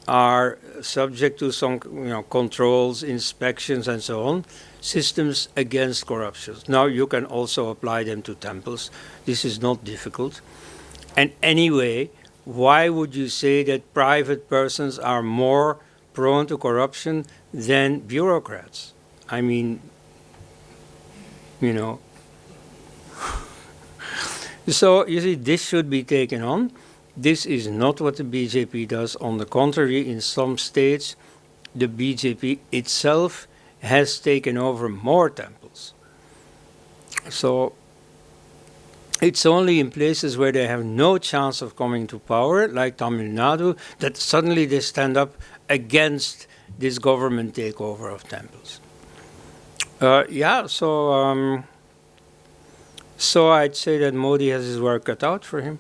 are subject to some controls, inspections, and so on, systems against corruption. Now you can also apply them to temples. This is not difficult. And anyway, why would you say that private persons are more prone to corruption than bureaucrats? I mean, So you see, this should be taken on. This is not what the BJP does. On the contrary, in some states, the BJP itself has taken over more temples. So It's only in places where they have no chance of coming to power, like Tamil Nadu, that suddenly they stand up against this government takeover of temples. So I'd say that Modi has his work cut out for him.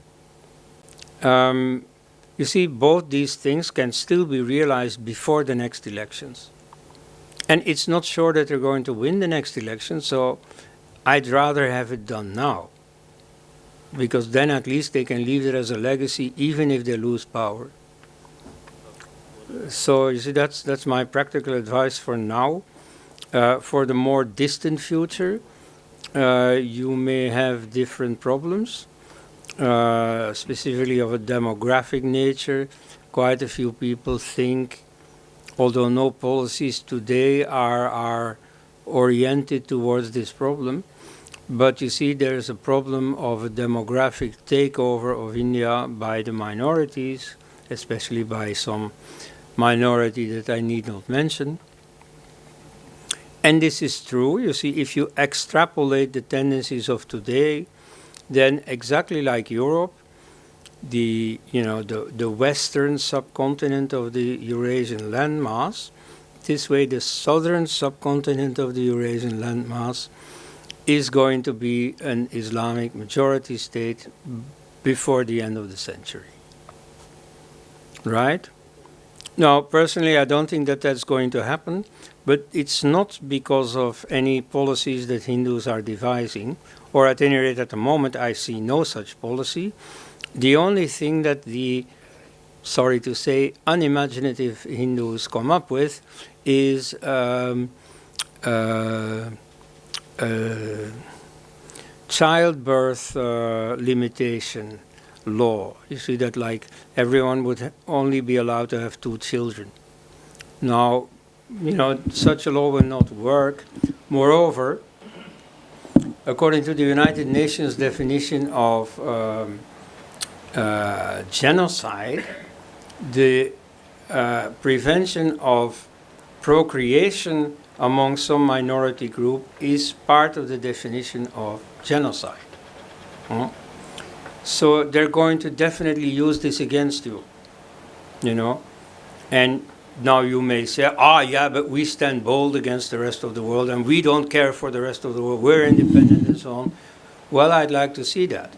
You see, both these things can still be realized before the next elections. And it's not sure that they're going to win the next election, so I'd rather have it done now. Because then at least they can leave it as a legacy, even if they lose power. So you see, that's my practical advice for now. For the more distant future, you may have different problems, specifically of a demographic nature. Quite a few people think, although no policies today are oriented towards this problem, but you see there's a problem of a demographic takeover of India by the minorities, especially by some minority that I need not mention. And this is true. You see, if you extrapolate the tendencies of today, then exactly like Europe, the western subcontinent of the Eurasian landmass, this way the southern subcontinent of the Eurasian landmass is going to be an Islamic majority state before the end of the century. Right? Now, personally, I don't think that that's going to happen, but it's not because of any policies that Hindus are devising, or at any rate at the moment I see no such policy. The only thing that the, sorry to say, unimaginative Hindus come up with is childbirth limitation law. You see that, like, everyone would only be allowed to have 2 children. Now, such a law will not work. Moreover, according to the United Nations definition of genocide, the prevention of procreation among some minority group is part of the definition of genocide. So they're going to definitely use this against you, And now you may say, yeah, but we stand bold against the rest of the world and we don't care for the rest of the world, we're independent and so on. Well, I'd like to see that.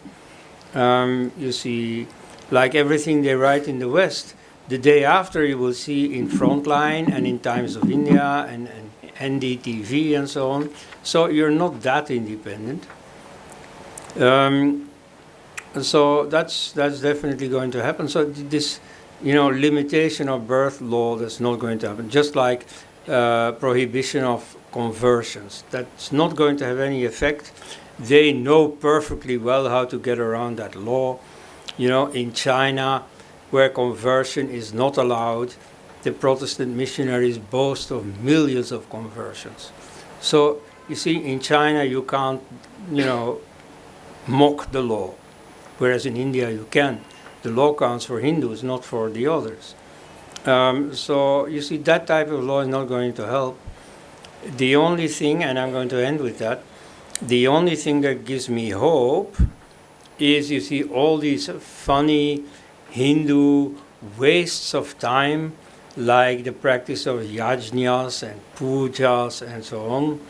You see, like everything they write in the West, the day after you will see in Frontline and in Times of India and NDTV and so on. So you're not that independent. So that's definitely going to happen. So this, limitation of birth law, that's not going to happen. Just like prohibition of conversions, that's not going to have any effect. They know perfectly well how to get around that law. In China, where conversion is not allowed, the Protestant missionaries boast of millions of conversions. So you see, in China you can't, mock the law. Whereas in India you can. The law counts for Hindus, not for the others. So you see, that type of law is not going to help. The only thing, and I'm going to end with that, the only thing that gives me hope is, you see, all these funny Hindu wastes of time, like the practice of yajnas and pujas and so on.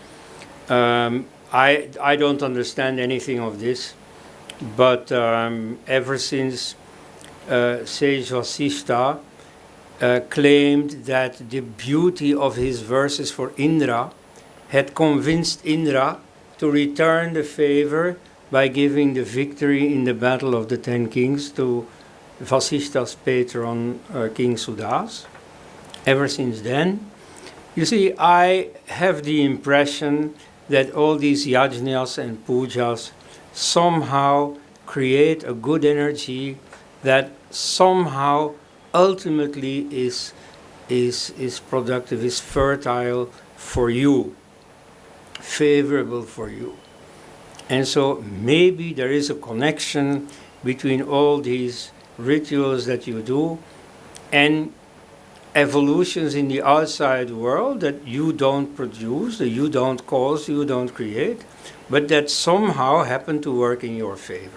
I don't understand anything of this. But ever since Sage Vasishta claimed that the beauty of his verses for Indra had convinced Indra to return the favor by giving the victory in the Battle of the 10 Kings to Vasishta's patron, King Sudas. Ever since then, you see, I have the impression that all these yajnas and pujas somehow create a good energy that somehow ultimately is productive, is fertile for you, favorable for you. And so maybe there is a connection between all these rituals that you do and evolutions in the outside world that you don't produce, that you don't cause, you don't create, but that somehow happen to work in your favor.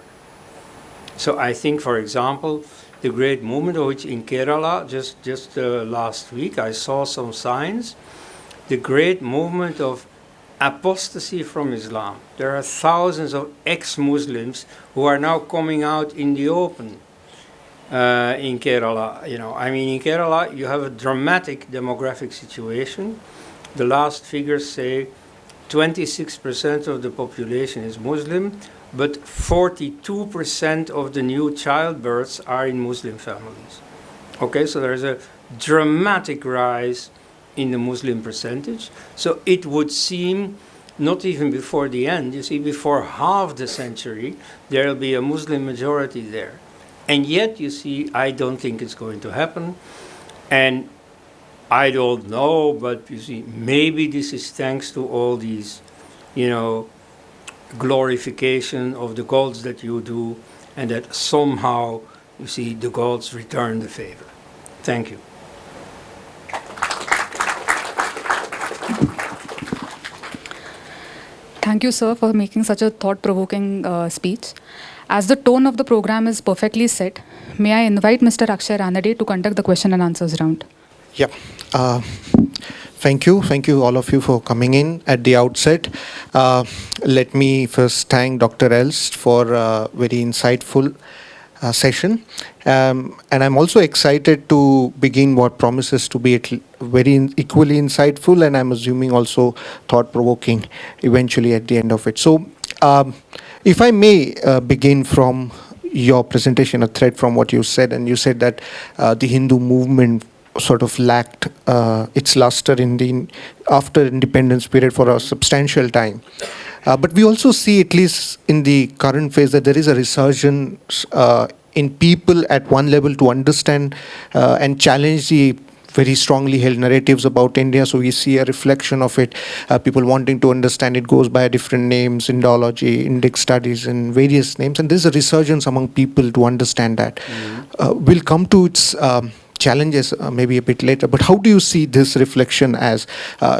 So I think, for example, the great movement of which in Kerala, just last week, I saw some signs, the great movement of apostasy from Islam. There are thousands of ex-Muslims who are now coming out in the open in Kerala. In Kerala, you have a dramatic demographic situation. The last figures say 26% of the population is Muslim, but 42% of the new childbirths are in Muslim families. Okay, so there's a dramatic rise in the Muslim percentage. So it would seem, not even before the end, you see, before half the century, there will be a Muslim majority there. And yet, you see, I don't think it's going to happen. And I don't know, but you see, maybe this is thanks to all these, glorification of the gods that you do, and that somehow, you see, the gods return the favor. Thank you. Thank you, sir, for making such a thought-provoking speech. As the tone of the program is perfectly set, may I invite Mr. Akshay Ranade to conduct the question and answers round. Yeah. Thank you. Thank you, all of you, for coming in at the outset. Let me first thank Dr. Elst for a very insightful session. And I'm also excited to begin what promises to be very equally insightful, and I'm assuming also thought-provoking eventually at the end of it. So if I may begin from your presentation, a thread from what you said, and you said that the Hindu movement sort of lacked its luster after independence period for a substantial time. But we also see, at least in the current phase, that there is a resurgence in people at one level to understand and challenge the very strongly held narratives about India. So we see a reflection of it, people wanting to understand it goes by different names, Indology, Indic studies, and various names. And there's a resurgence among people to understand that. We'll come to its challenges maybe a bit later, but how do you see this reflection as?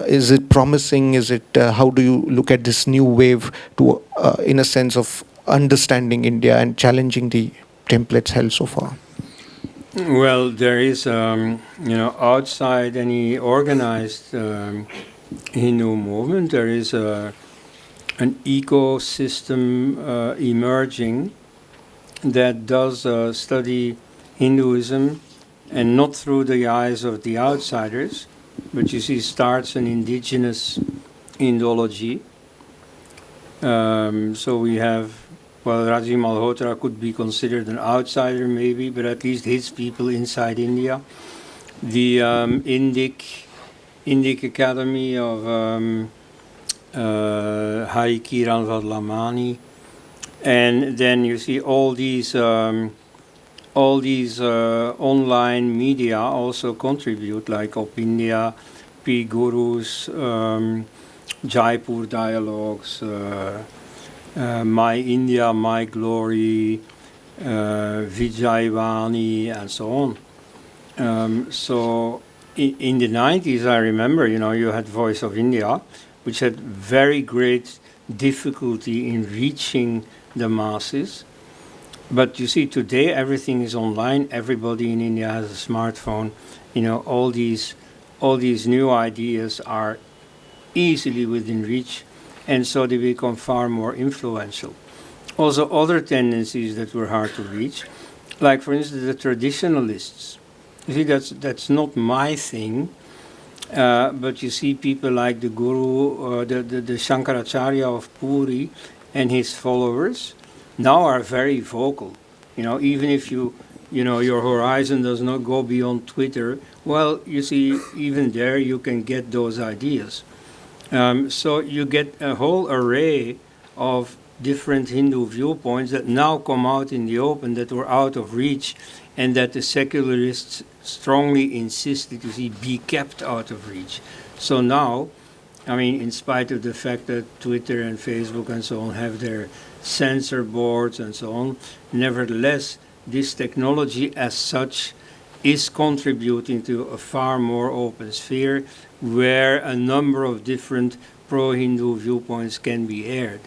Is it promising? Is it, how do you look at this new wave to, in a sense of understanding India and challenging the templates held so far? Well, there is, outside any organized Hindu movement, there is an ecosystem emerging that does study Hinduism, and not through the eyes of the outsiders, but you see starts an indigenous Indology. So we have, Raji Malhotra could be considered an outsider maybe, but at least his people inside India. The Indic Academy of Hari Kiran Vadlamani. And then you see all these online media also contribute, like Op India, P Gurus, Jaipur Dialogues, My India, My Glory, Vijayvani, and so on. So in the 90s, I remember, you had Voice of India, which had very great difficulty in reaching the masses. But you see, today everything is online. Everybody in India has a smartphone. All these new ideas are easily within reach, and so they become far more influential. Also, other tendencies that were hard to reach, like for instance the traditionalists. You see, that's not my thing. But you see people like the Guru, the Shankaracharya of Puri, and his followers now are very vocal. Even if your horizon does not go beyond Twitter, well, you see, even there you can get those ideas. So you get a whole array of different Hindu viewpoints that now come out in the open, that were out of reach, and that the secularists strongly insisted to see be kept out of reach. So now, in spite of the fact that Twitter and Facebook and so on have their censor boards and so on, nevertheless, this technology as such is contributing to a far more open sphere where a number of different pro-Hindu viewpoints can be aired.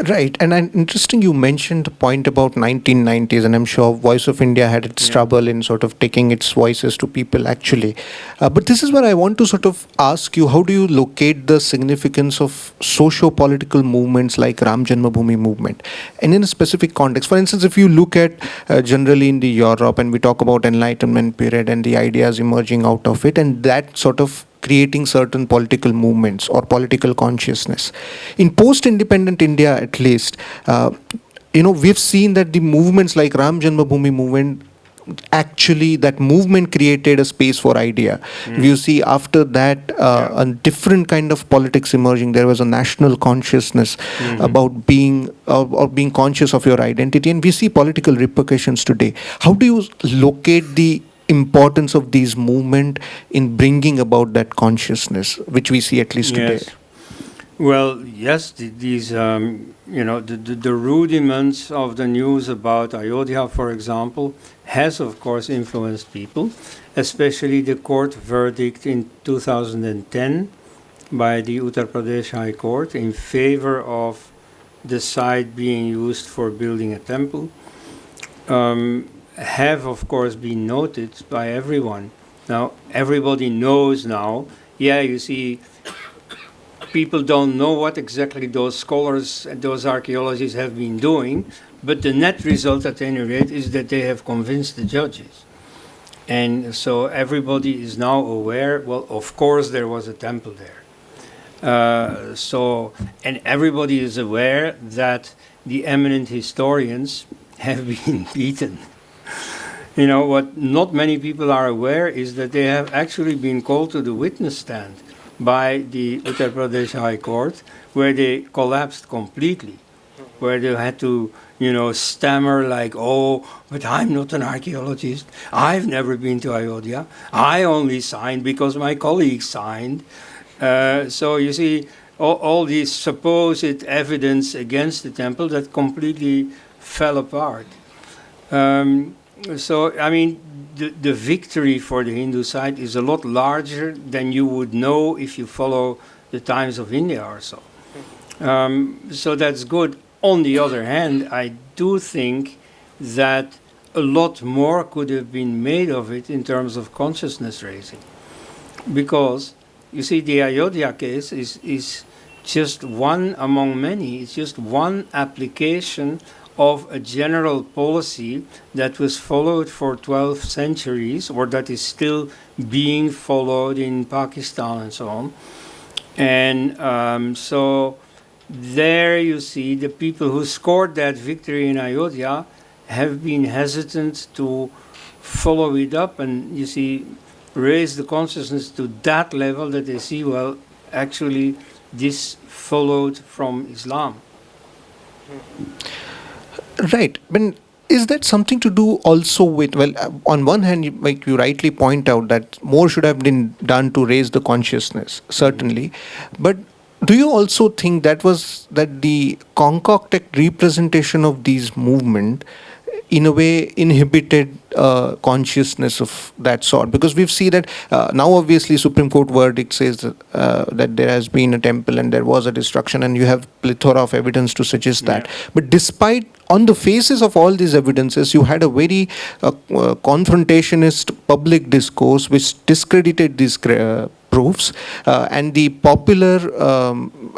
Right, and interesting you mentioned the point about 1990s, and I'm sure Voice of India had its trouble in sort of taking its voices to people actually. But this is where I want to sort of ask you, how do you locate the significance of socio-political movements like Ram Janmabhoomi movement? And in a specific context, for instance, if you look at generally in the Europe and we talk about Enlightenment period and the ideas emerging out of it, and that sort of creating certain political movements or political consciousness. In post-independent India, at least, we've seen that the movements like Ram Janmabhoomi movement, actually that movement created a space for idea. You see after that a different kind of politics emerging. There was a national consciousness about being or being conscious of your identity, and we see political repercussions today. How do you locate the importance of these movement in bringing about that consciousness, which we see at least today? Well, yes, these, the rudiments of the news about Ayodhya, for example, has of course influenced people, especially the court verdict in 2010 by the Uttar Pradesh High Court in favor of the site being used for building a temple. Have of course been noted by everyone. Now everybody knows now, you see, people don't know what exactly those scholars and those archaeologists have been doing, but the net result at any rate is that they have convinced the judges. And so everybody is now aware, well, of course there was a temple there. And everybody is aware that the eminent historians have been beaten. What not many people are aware is that they have actually been called to the witness stand by the Uttar Pradesh High Court, where they collapsed completely, where they had to, stammer like, oh, but I'm not an archaeologist. I've never been to Ayodhya. I only signed because my colleagues signed. So you see, all these supposed evidence against the temple that completely fell apart. The victory for the Hindu side is a lot larger than you would know if you follow the Times of India or so. So that's good. On the other hand, I do think that a lot more could have been made of it in terms of consciousness raising. Because, you see, the Ayodhya case is just one among many. It's just one application of a general policy that was followed for 12 centuries, or that is still being followed in Pakistan and so on. And so there you see the people who scored that victory in Ayodhya have been hesitant to follow it up and, you see, raise the consciousness to that level that they see, well, actually this followed from Islam. Right. But is that something to do also with, well, on one hand, like you rightly point out that more should have been done to raise the consciousness, certainly. But do you also think that the concocted representation of these movement in a way inhibited consciousness of that sort? Because we've seen that now obviously Supreme Court verdict says that there has been a temple and there was a destruction, and you have plethora of evidence to suggest that. But despite, on the faces of all these evidences, you had a very confrontationist public discourse which discredited these proofs, and the popular,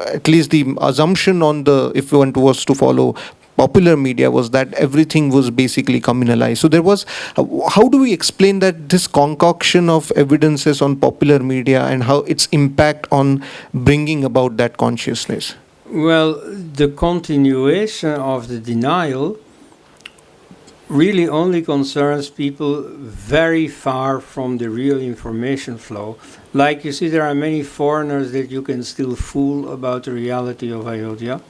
at least the assumption on the, if one was to follow popular media, was that everything was basically communalized. So there was, how do we explain that this concoction of evidences on popular media and how its impact on bringing about that consciousness? Well, the continuation of the denial really only concerns people very far from the real information flow. Like you see, there are many foreigners that you can still fool about the reality of Ayodhya.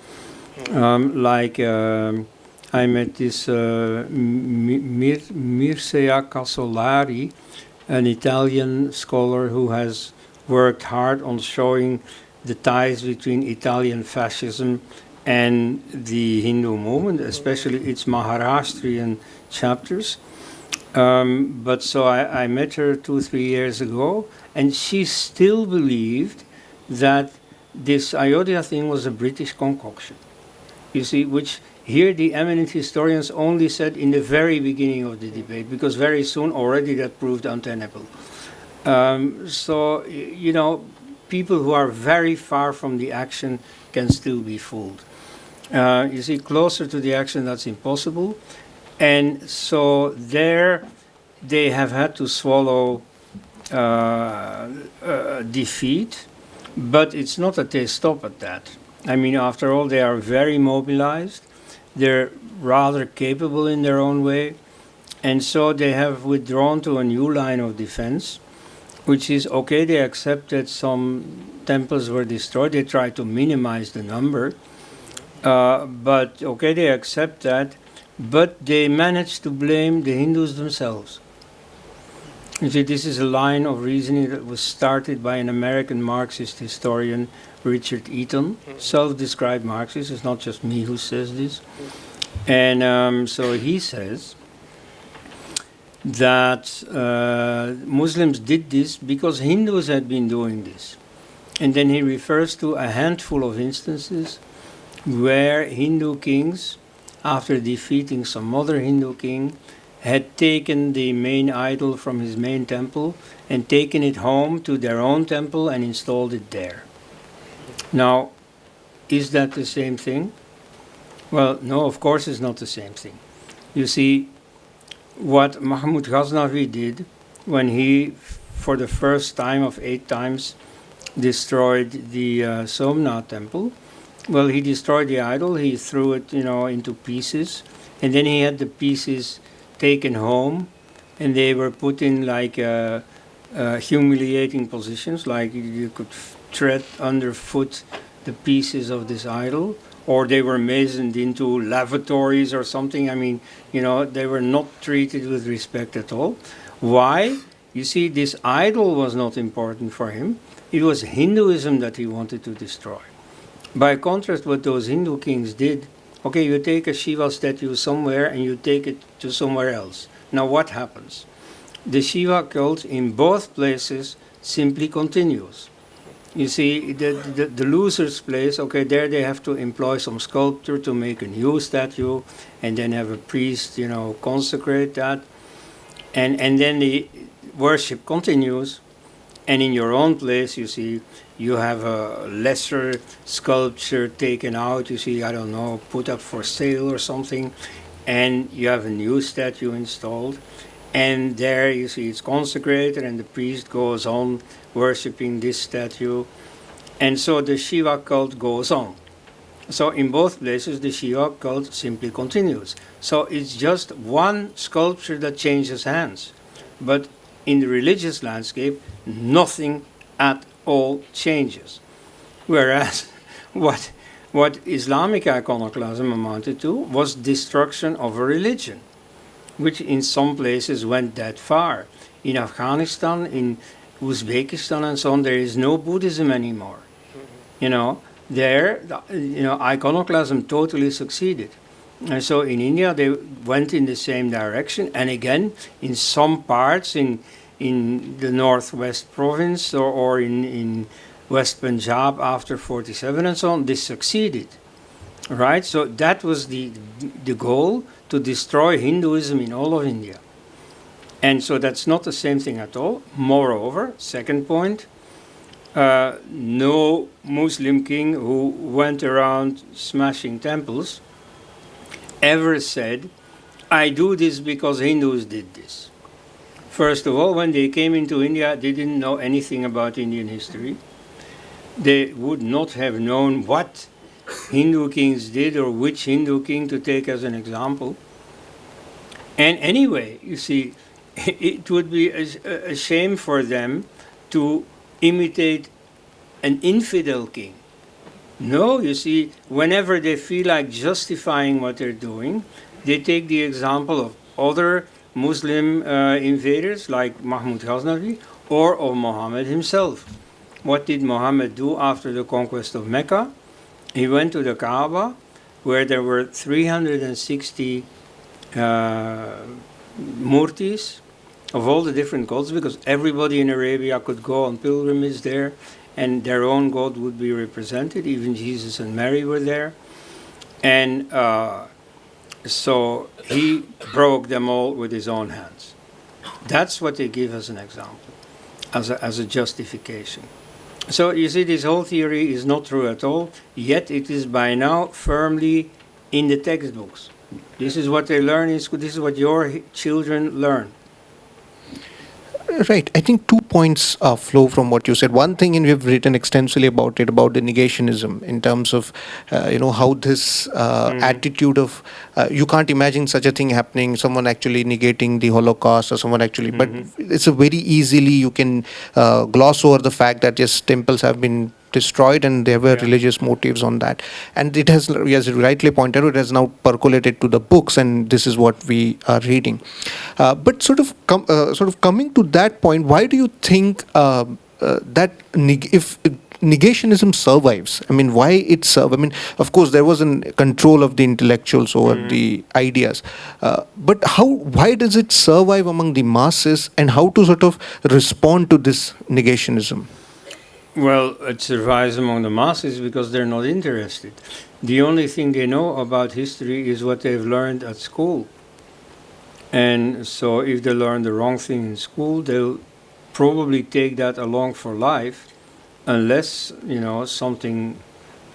I met this Mircea Casolari, an Italian scholar who has worked hard on showing the ties between Italian fascism and the Hindu movement, especially its Maharashtrian chapters. But so I met her 2-3 years ago, and she still believed that this Ayodhya thing was a British concoction. You see, which here the eminent historians only said in the very beginning of the debate, because very soon already that proved untenable. So, you know, people who are very far from the action can still be fooled. You see, closer to the action, that's impossible. And so there they have had to swallow defeat, but it's not that they stop at that. I mean, after all, they are very mobilized. They're rather capable in their own way. And so they have withdrawn to a new line of defense, which is, okay, they accept that some temples were destroyed. They try to minimize the number. But, okay, they accept that. But they managed to blame the Hindus themselves. You see, this is a line of reasoning that was started by an American Marxist historian, Richard Eaton, self-described Marxist. It's not just me who says this. And so he says that Muslims did this because Hindus had been doing this. And then he refers to a handful of instances where Hindu kings, after defeating some other Hindu king, had taken the main idol from his main temple and taken it home to their own temple and installed it there. Now, is that the same thing? Well, no, of course it's not the same thing. You see, what Mahmud Ghaznavi did when he, for the first time of 8 times, destroyed the Somnath temple, well, he destroyed the idol, he threw it, into pieces, and then he had the pieces taken home, and they were put in like humiliating positions, like you could tread underfoot the pieces of this idol, or they were masoned into lavatories or something. I mean, they were not treated with respect at all. Why? You see, this idol was not important for him. It was Hinduism that he wanted to destroy. By contrast, what those Hindu kings did, okay, you take a Shiva statue somewhere and you take it to somewhere else. Now what happens? The Shiva cult in both places simply continues. You see, the loser's place, okay, there they have to employ some sculptor to make a new statue and then have a priest, consecrate that. And then the worship continues. And in your own place, you see, you have a lesser sculpture taken out, you see, I don't know, put up for sale or something, and you have a new statue installed. And there, you see, it's consecrated, and the priest goes on worshipping this statue. And so the Shiva cult goes on. So in both places, the Shiva cult simply continues. So it's just one sculpture that changes hands. But in the religious landscape, nothing at all changes. Whereas what Islamic iconoclasm amounted to was destruction of a religion, which in some places went that far. In Afghanistan, in Uzbekistan and so on, there is no Buddhism anymore. There, iconoclasm totally succeeded. And so in India, they went in the same direction. And again, in some parts, in the northwest province or in West Punjab after 47 and so on, they succeeded. Right? So that was the goal, to destroy Hinduism in all of India. And so that's not the same thing at all. Moreover, second point, no Muslim king who went around smashing temples ever said, I do this because Hindus did this. First of all, when they came into India, they didn't know anything about Indian history. They would not have known what Hindu kings did or which Hindu king to take as an example. And anyway, you see, it would be a shame for them to imitate an infidel king. No, you see, whenever they feel like justifying what they're doing, they take the example of other Muslim invaders like Mahmud Ghaznavi or of Muhammad himself. What did Muhammad do after the conquest of Mecca? He went to the Kaaba, where there were 360 murtis of all the different gods, because everybody in Arabia could go on pilgrimage there, and their own god would be represented. Even Jesus and Mary were there. And so he broke them all with his own hands. That's what they give as an example, as a justification. So you see, this whole theory is not true at all, yet it is by now firmly in the textbooks. This is what they learn in school, this is what your children learn. Right. I think 2 points flow from what you said. One thing, and we've written extensively about it, about the negationism in terms of, how this attitude of, you can't imagine such a thing happening, someone actually negating the Holocaust or someone actually, but it's a very easily, you can gloss over the fact that yes, temples have been destroyed and there were religious motives on that, and it has, as you rightly pointed out, it has now percolated to the books, and this is what we are reading. But sort of coming to that point, why do you think that if negationism survives? I mean, why it survives? I mean, of course, there was a control of the intellectuals over the ideas, but why does it survive among the masses, and how to sort of respond to this negationism? Well, it survives among the masses because they're not interested. The only thing they know about history is what they've learned at school. And so if they learn the wrong thing in school, they'll probably take that along for life, unless, something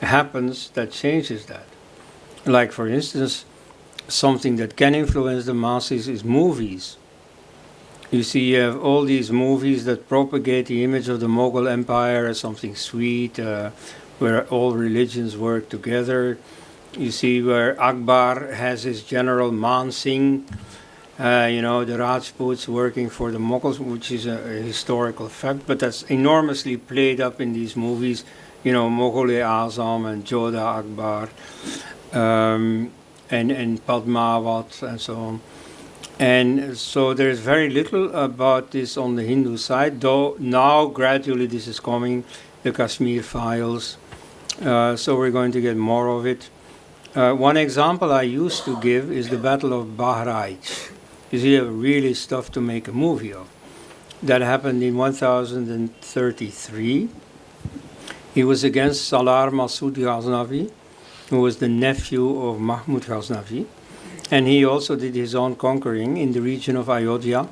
happens that changes that. Like, for instance, something that can influence the masses is movies. You see, you have all these movies that propagate the image of the Mughal Empire as something sweet, where all religions work together. You see where Akbar has his general Man Singh, the Rajputs working for the Mughals, which is a historical fact, but that's enormously played up in these movies, Mughal-e-Azam and Jodha Akbar, and Padmavat and so on. And so there's very little about this on the Hindu side, though now gradually this is coming, the Kashmir files, so we're going to get more of it. One example I used to give is the Battle of Bahraich. You see, really stuff to make a movie of. That happened in 1033. He was against Salar Masud Ghaznavi, who was the nephew of Mahmud Ghaznavi. And he also did his own conquering in the region of Ayodhya.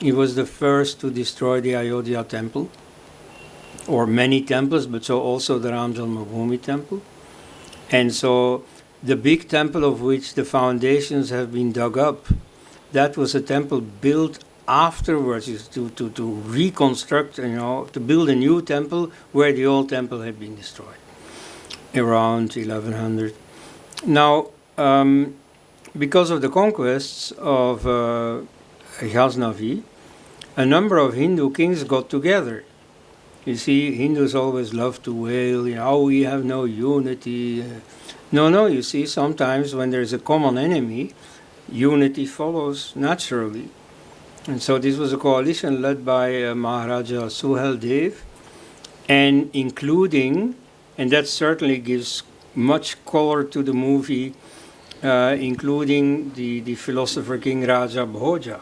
He was the first to destroy the Ayodhya temple, or many temples, but so also the Ram Janmabhoomi temple. And so the big temple of which the foundations have been dug up, that was a temple built afterwards to reconstruct, to build a new temple where the old temple had been destroyed around 1100. Now, because of the conquests of Ghaznavi, a number of Hindu kings got together. You see, Hindus always love to wail, we have no unity. No, you see, sometimes when there's a common enemy, unity follows naturally. And so this was a coalition led by Maharaja Suhel Dev, and including, and that certainly gives much color to the movie, including the philosopher King Raja Bhoja.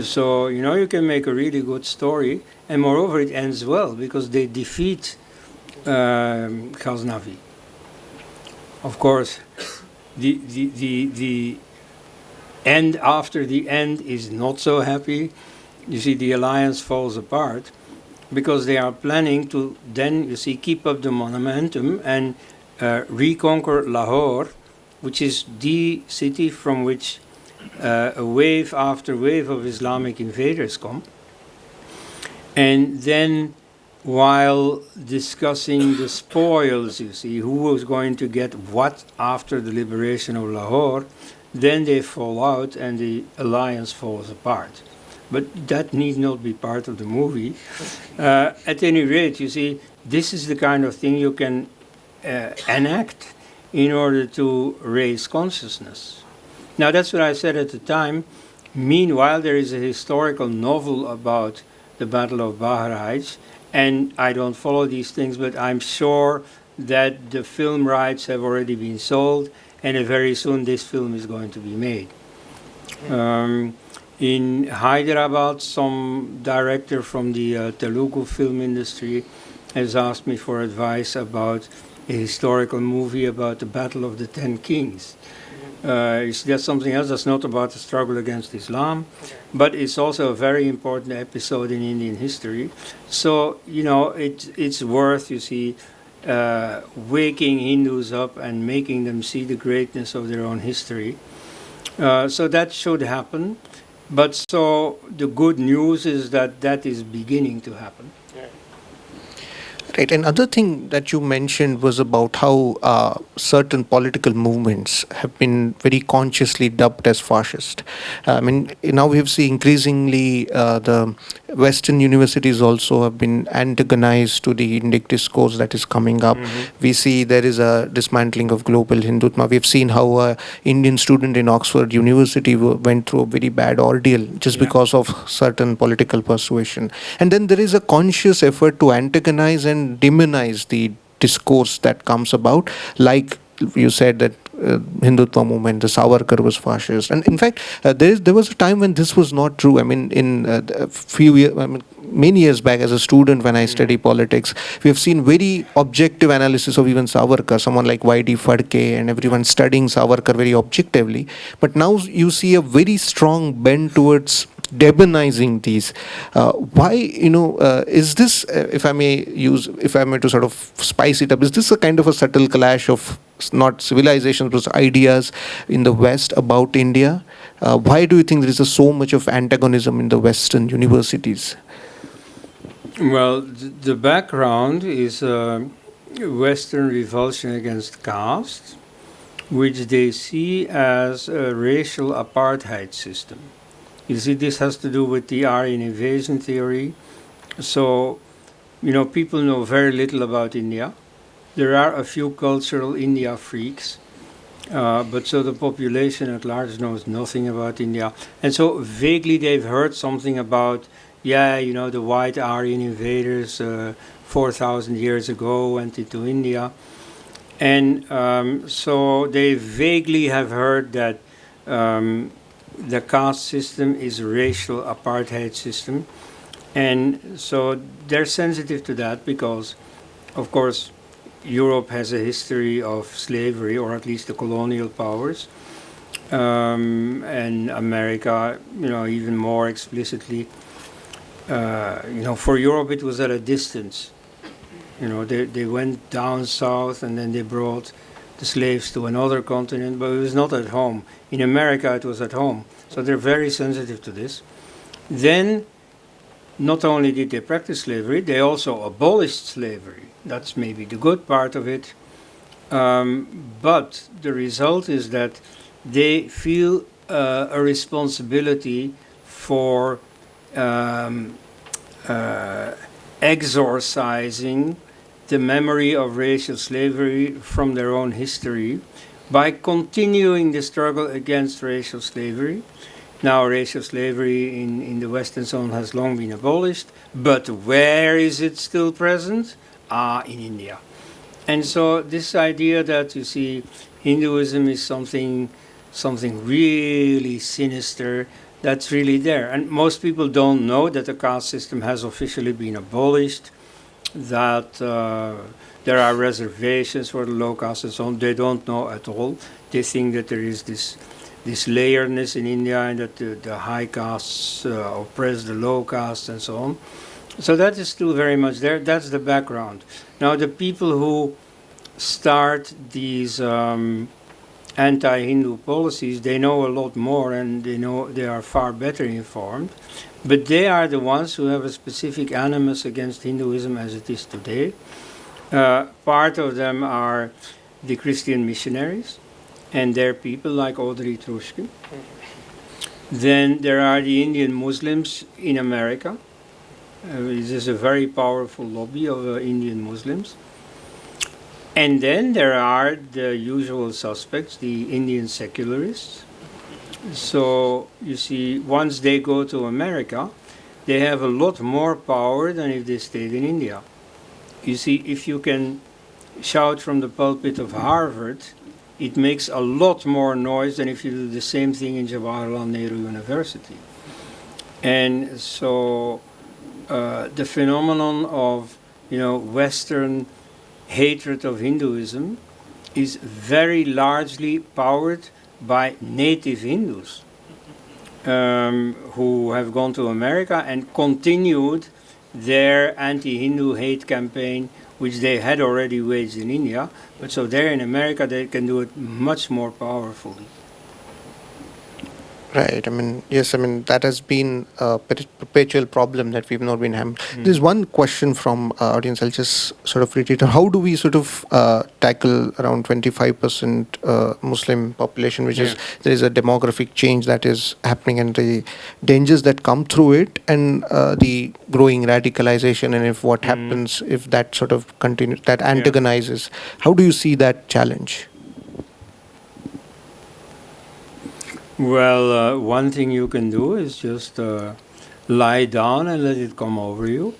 So, you can make a really good story, and moreover it ends well, because they defeat Ghaznavi. Of course, the end after the end is not so happy. You see, the alliance falls apart, because they are planning to then, keep up the momentum and reconquer Lahore, which is the city from which a wave after wave of Islamic invaders come. And then, while discussing the spoils, who was going to get what after the liberation of Lahore, then they fall out and the alliance falls apart. But that need not be part of the movie. At any rate, this is the kind of thing you can enact in order to raise consciousness. Now, that's what I said at the time. Meanwhile, there is a historical novel about the Battle of Bahraich, and I don't follow these things, but I'm sure that the film rights have already been sold, and very soon this film is going to be made. In Hyderabad, some director from the Telugu film industry has asked me for advice about a historical movie about the Battle of the Ten Kings. That's something else that's not about the struggle against Islam, but it's also a very important episode in Indian history. So, it's worth, waking Hindus up and making them see the greatness of their own history. So that should happen. But so the good news is that is beginning to happen. Right. Another thing that you mentioned was about how certain political movements have been very consciously dubbed as fascist. I mean, now we have seen increasingly the Western universities also have been antagonized to the Indic discourse that is coming up. We see there is a dismantling of global Hindutva. We've seen how an Indian student in Oxford University went through a very bad ordeal just because of certain political persuasion. And then there is a conscious effort to antagonize and demonize the discourse that comes about, like you said that Hindutva movement, the Savarkar was fascist, and in fact, there was a time when this was not true. I mean, in a few years, many years back, as a student, when I study politics, we have seen very objective analysis of even Savarkar. Someone like Y.D. Phadke and everyone studying Savarkar very objectively. But now you see a very strong bend towards demonizing these. Why, is this, if I may to sort of spice it up, is this a kind of a subtle clash of not civilizations but ideas in the West about India? Why do you think there is so much of antagonism in the Western universities? Well, the background is Western revulsion against caste, which they see as a racial apartheid system. You see, this has to do with the Aryan invasion theory. So, people know very little about India. There are a few cultural India freaks, but so the population at large knows nothing about India. And so vaguely they've heard something about, the white Aryan invaders 4,000 years ago went into India. And so they vaguely have heard that the caste system is a racial apartheid system. And so they're sensitive to that because, of course, Europe has a history of slavery, or at least the colonial powers. And America, even more explicitly. For Europe it was at a distance. They went down south and then they brought the slaves to another continent, but it was not at home. In America it was at home. So they're very sensitive to this. Then, not only did they practice slavery, they also abolished slavery. That's maybe the good part of it. But the result is that they feel a responsibility for exorcising the memory of racial slavery from their own history by continuing the struggle against racial slavery. Now, racial slavery in the Western zone has long been abolished, but where is it still present? In India. And so this idea that, Hinduism is something really sinister, that's really there. And most people don't know that the caste system has officially been abolished, that there are reservations for the low caste and so on. They don't know at all. They think that there is this layerness in India and that the high castes oppress the low castes and so on. So that is still very much there. That's the background. Now, the people who start these anti-Hindu policies, they know a lot more and they are far better informed. But they are the ones who have a specific animus against Hinduism as it is today. Part of them are the Christian missionaries and their people like Audrey Trushkin. Then there are the Indian Muslims in America. This is a very powerful lobby of Indian Muslims. And then there are the usual suspects, the Indian secularists. So, once they go to America, they have a lot more power than if they stayed in India. If you can shout from the pulpit of Harvard it makes a lot more noise than if you do the same thing in Jawaharlal Nehru University. And so the phenomenon of, Western hatred of Hinduism is very largely powered by native Hindus who have gone to America and continued their anti-Hindu hate campaign, which they had already waged in India. But so there in America, they can do it much more powerfully. Right. I mean, yes, I mean, that has been a perpetual problem that we've not been having. There's one question from audience. I'll just sort of read it. How do we sort of tackle around 25% Muslim population, which is, there is a demographic change that is happening and the dangers that come through it and the growing radicalization, and if what happens if that sort of continues, that antagonizes. How do you see that challenge? Well, one thing you can do is just lie down and let it come over you.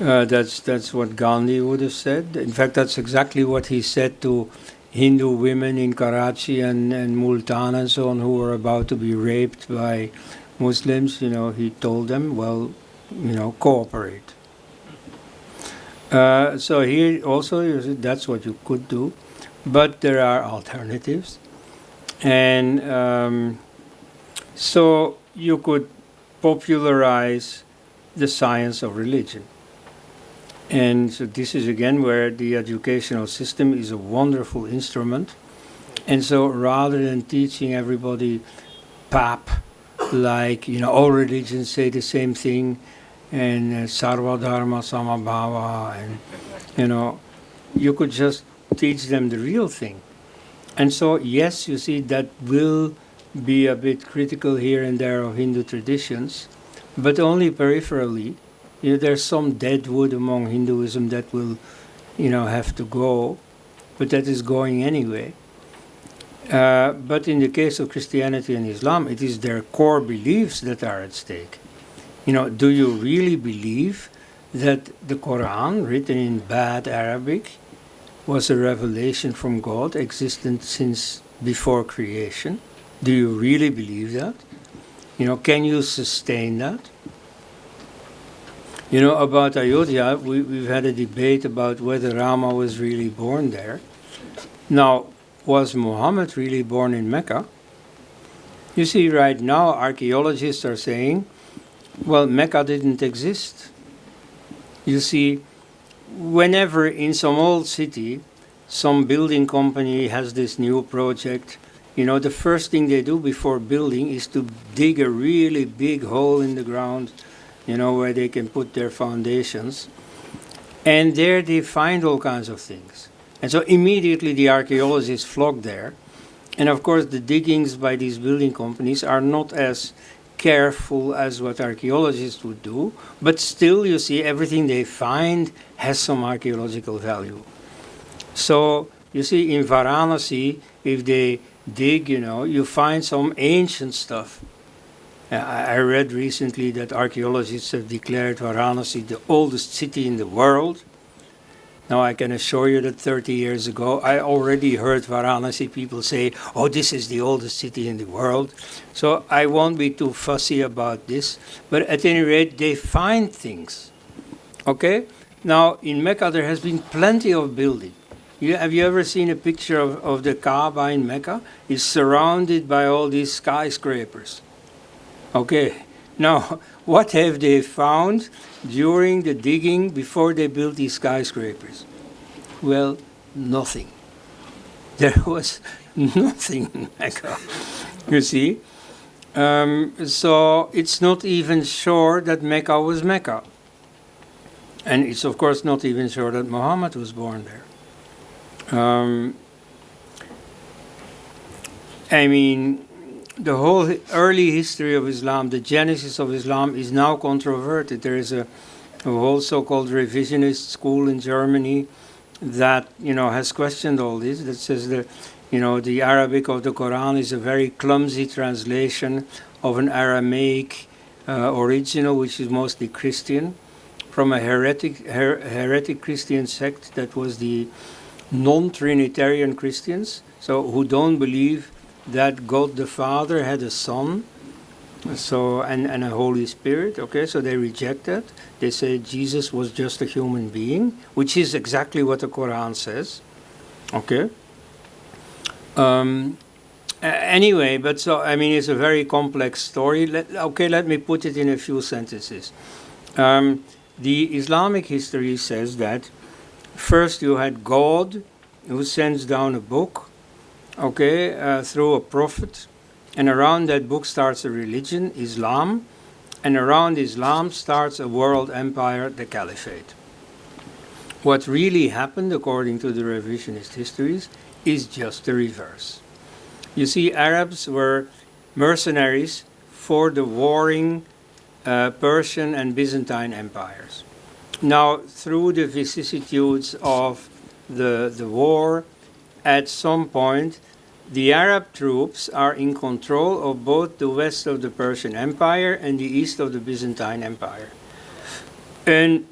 That's what Gandhi would have said. In fact, that's exactly what he said to Hindu women in Karachi and Multan and so on who were about to be raped by Muslims. He told them, well, cooperate. So here also, that's what you could do. But there are alternatives. And so you could popularize the science of religion. And so this is again where the educational system is a wonderful instrument. And so rather than teaching everybody pap, like, all religions say the same thing, and sarva dharma samabhava, and, you could just teach them the real thing. And so, yes, you see, that will be a bit critical here and there of Hindu traditions, but only peripherally. There's some dead wood among Hinduism that will, have to go, but that is going anyway. But in the case of Christianity and Islam, it is their core beliefs that are at stake. Do you really believe that the Quran, written in bad Arabic, was a revelation from God, existent since before creation? Do you really believe that? Can you sustain that? About Ayodhya, we've had a debate about whether Rama was really born there. Now, was Muhammad really born in Mecca? You see, right now, archaeologists are saying, well, Mecca didn't exist. You see, whenever in some old city, some building company has this new project, the first thing they do before building is to dig a really big hole in the ground, where they can put their foundations. And there they find all kinds of things. And so immediately the archaeologists flock there. And of course the diggings by these building companies are not as careful as what archaeologists would do, but still, you see, everything they find has some archaeological value. So, you see, in Varanasi, if they dig, you find some ancient stuff. I read recently that archaeologists have declared Varanasi the oldest city in the world. Now, I can assure you that 30 years ago, I already heard Varanasi people say, oh, this is the oldest city in the world. So I won't be too fussy about this. But at any rate, they find things. Okay? Now, in Mecca, there has been plenty of building. Have you ever seen a picture of the Kaaba in Mecca? It's surrounded by all these skyscrapers. Okay. Now, what have they found during the digging before they built these skyscrapers? Well, nothing. There was nothing in Mecca, you see. So it's not even sure that Mecca was Mecca. And it's of course not even sure that Muhammad was born there. The whole early history of Islam, the genesis of Islam, is now controverted. There is a whole so-called revisionist school in Germany that has questioned all this. That says that the Arabic of the Quran is a very clumsy translation of an Aramaic original, which is mostly Christian, from a heretic Christian sect that was the non-Trinitarian Christians, so who don't believe that God the Father had a Son, so and a Holy Spirit. Okay, so they reject that. They say Jesus was just a human being, which is exactly what the Quran says. Okay. Anyway, but so I mean, it's a very complex story. Let me put it in a few sentences. The Islamic history says that first you had God, who sends down a book, okay, through a prophet, and around that book starts a religion, Islam, and around Islam starts a world empire, the Caliphate. What really happened, according to the revisionist histories, is just the reverse. You see, Arabs were mercenaries for the warring Persian and Byzantine empires. Now, through the vicissitudes of the war, at some point, the Arab troops are in control of both the west of the Persian Empire and the east of the Byzantine Empire. And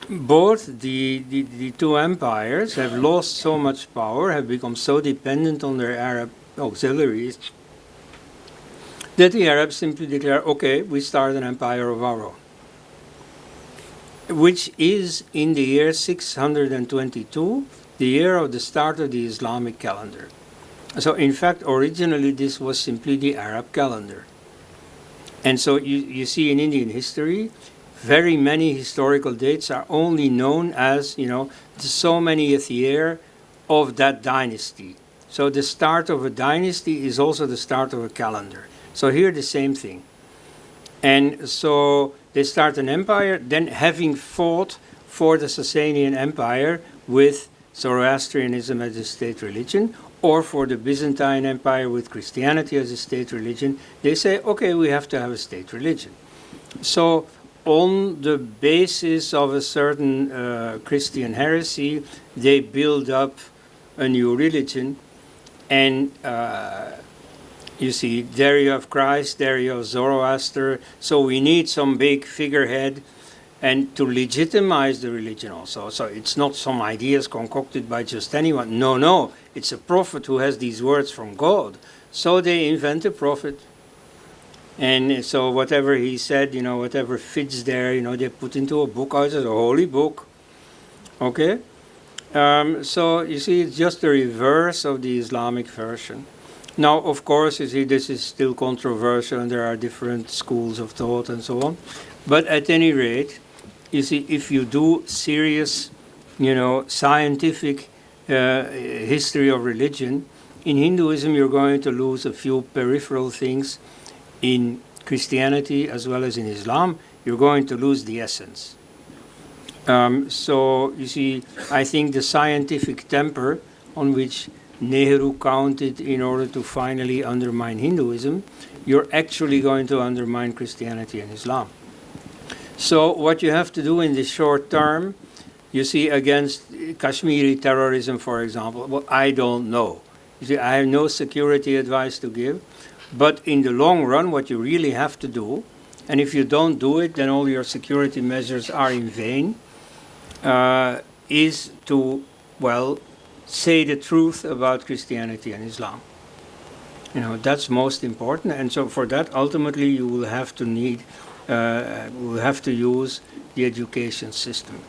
both the two empires have lost so much power, have become so dependent on their Arab auxiliaries, that the Arabs simply declare, okay, we start an empire of our own, which is in the year 622, the year of the start of the Islamic calendar. So in fact, originally this was simply the Arab calendar. And so you see in Indian history, very many historical dates are only known as, the so manyth year of that dynasty. So the start of a dynasty is also the start of a calendar. So here the same thing. And so they start an empire, then having fought for the Sasanian Empire with Zoroastrianism as a state religion, or for the Byzantine Empire with Christianity as a state religion, they say, okay, we have to have a state religion. So on the basis of a certain Christian heresy, they build up a new religion. And you see, there you have Christ, there you have Zoroaster. So we need some big figurehead and to legitimize the religion also. So it's not some ideas concocted by just anyone. No, it's a prophet who has these words from God. So they invent a prophet. And so whatever he said, whatever fits there, they put into a book, as a holy book. Okay? So you see, it's just the reverse of the Islamic version. Now, of course, you see, this is still controversial and there are different schools of thought and so on. But at any rate, you see, if you do serious, scientific history of religion, in Hinduism you're going to lose a few peripheral things. In Christianity as well as in Islam, you're going to lose the essence. So, you see, I think the scientific temper on which Nehru counted in order to finally undermine Hinduism, you're actually going to undermine Christianity and Islam. So what you have to do in the short term, you see, against Kashmiri terrorism, for example, well, I don't know. You see, I have no security advice to give. But in the long run, what you really have to do, and if you don't do it, then all your security measures are in vain, is to, say the truth about Christianity and Islam. That's most important. And so for that, ultimately, you will have to use the education system.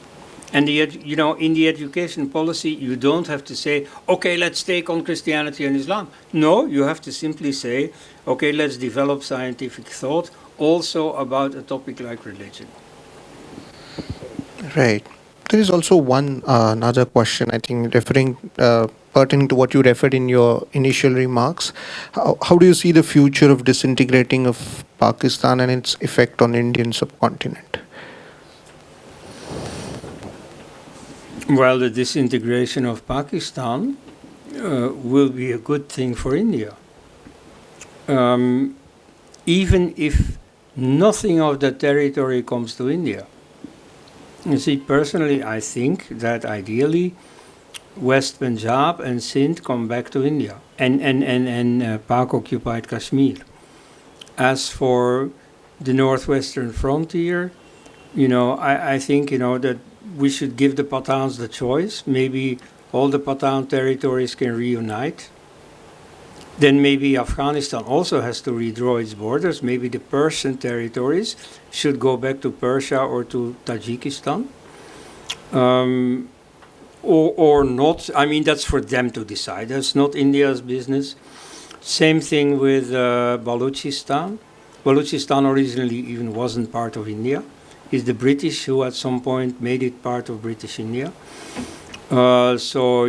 And in the education policy, you don't have to say, okay, let's take on Christianity and Islam. No, you have to simply say, okay, let's develop scientific thought also about a topic like religion. Right. There is also one another question, I think, pertaining to what you referred in your initial remarks. How do you see the future of disintegrating of Pakistan and its effect on Indian subcontinent? Well, the disintegration of Pakistan will be a good thing for India. Even if nothing of the territory comes to India. You see, personally, I think that ideally West Punjab and Sindh come back to India and Pak-occupied Kashmir. As for the northwestern frontier, I think, that we should give the Pathans the choice, maybe all the Pathan territories can reunite. Then maybe Afghanistan also has to redraw its borders. Maybe the Persian territories should go back to Persia or to Tajikistan. Or not. I mean, that's for them to decide. That's not India's business. Same thing with Balochistan. Balochistan originally even wasn't part of India. It's the British who at some point made it part of British India. So,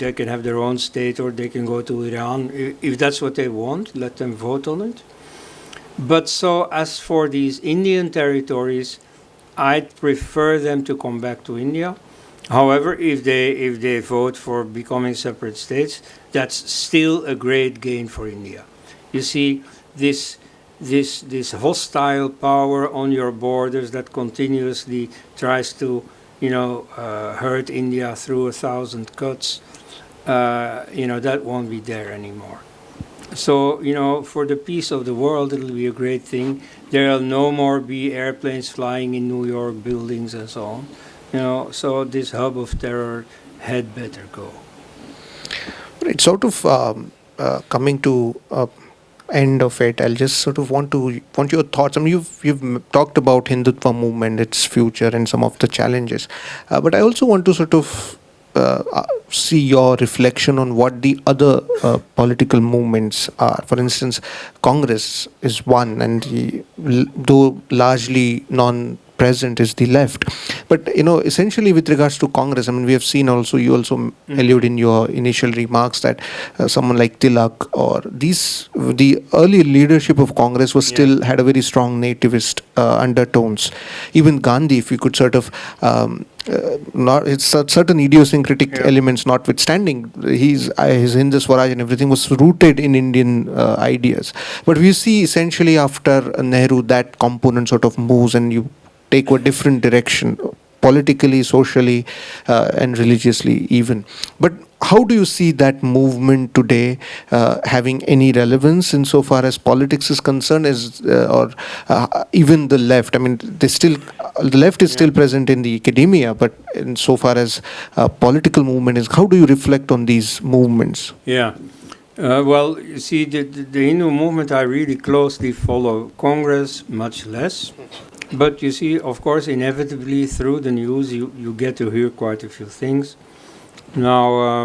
they can have their own state or they can go to Iran. If that's what they want, let them vote on it. But so as for these Indian territories, I'd prefer them to come back to India. However, if they vote for becoming separate states, that's still a great gain for India. You see, this hostile power on your borders that continuously tries to, hurt India through 1,000 cuts, that won't be there anymore. So, for the peace of the world, it'll be a great thing. There'll no more be airplanes flying in New York buildings and so on. So this hub of terror had better go. Right, sort of coming to end of it, I'll just sort of want your thoughts. I mean, you've talked about Hindutva movement, its future, and some of the challenges, but I also want to sort of see your reflection on what the other political movements are. For instance, Congress is one, and though largely non-present is the left. But essentially with regards to Congress, I mean, we have seen also, you also allude in your initial remarks that someone like Tilak or the early leadership of Congress was still had a very strong nativist undertones. Even Gandhi, if we could sort of not it's certain idiosyncratic elements notwithstanding, his Hindu Swaraj and everything was rooted in Indian ideas. But we see essentially after Nehru that component sort of moves and you take a different direction, politically, socially, and religiously even. But how do you see that movement today having any relevance insofar as politics is concerned, or even the left? I mean, the left is still present in the academia, but insofar as political movement is, how do you reflect on these movements? Yeah. Well, you see, the Hindu movement I really closely follow. Congress, much less. But you see, of course, inevitably through the news, you get to hear quite a few things. Now,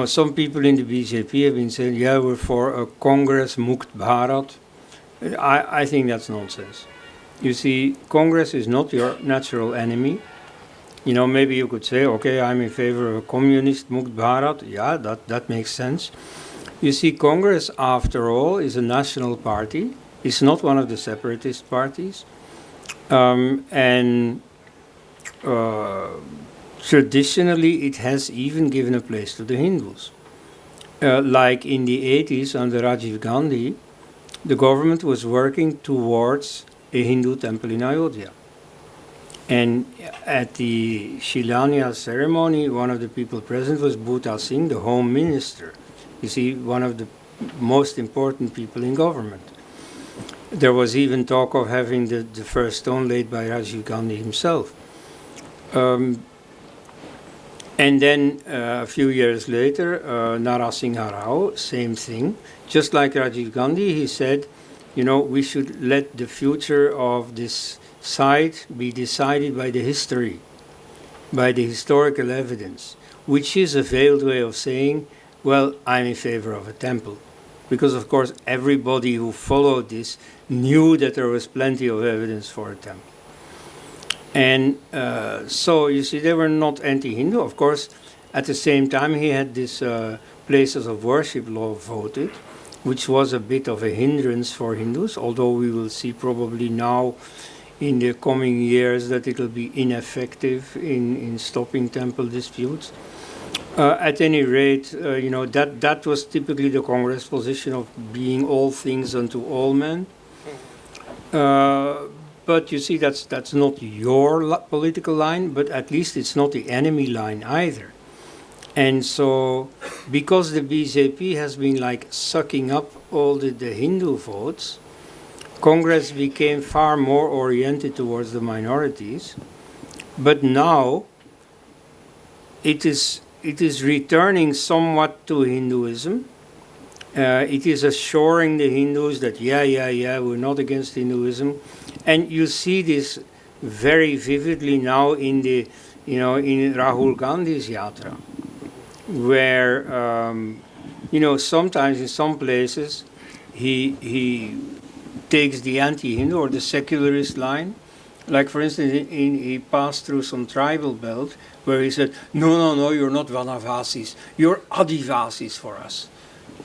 some people in the BJP have been saying, we're for a Congress Mukt Bharat. I think that's nonsense. You see, Congress is not your natural enemy. Maybe you could say, okay, I'm in favor of a communist Mukt Bharat. Yeah, that makes sense. You see, Congress, after all, is a national party. It's not one of the separatist parties. And traditionally, it has even given a place to the Hindus. Like in the 80s, under Rajiv Gandhi, the government was working towards a Hindu temple in Ayodhya. And at the Shilanyas ceremony, one of the people present was Bhuta Singh, the Home Minister. You see, one of the most important people in government. There was even talk of having the first stone laid by Rajiv Gandhi himself. And then a few years later, Narasingha Rao, same thing. Just like Rajiv Gandhi, he said, we should let the future of this site be decided by the history, by the historical evidence, which is a veiled way of saying, well, I'm in favor of a temple. Because, of course, everybody who followed this knew that there was plenty of evidence for a temple. And so, you see, they were not anti-Hindu. Of course, at the same time, he had this places of worship law voted, which was a bit of a hindrance for Hindus, although we will see probably now in the coming years that it will be ineffective in stopping temple disputes. At any rate, that was typically the Congress position of being all things unto all men. But you see, that's not your political line, but at least it's not the enemy line either. And so, because the BJP has been like sucking up all the Hindu votes, Congress became far more oriented towards the minorities. But now, it is returning somewhat to Hinduism. It is assuring the Hindus that we're not against Hinduism, and you see this very vividly now in the in Rahul Gandhi's yatra, where sometimes in some places he takes the anti-Hindu or the secularist line. Like, for instance, he passed through some tribal belt where he said, no, you're not Vanavasis, you're Adivasis for us.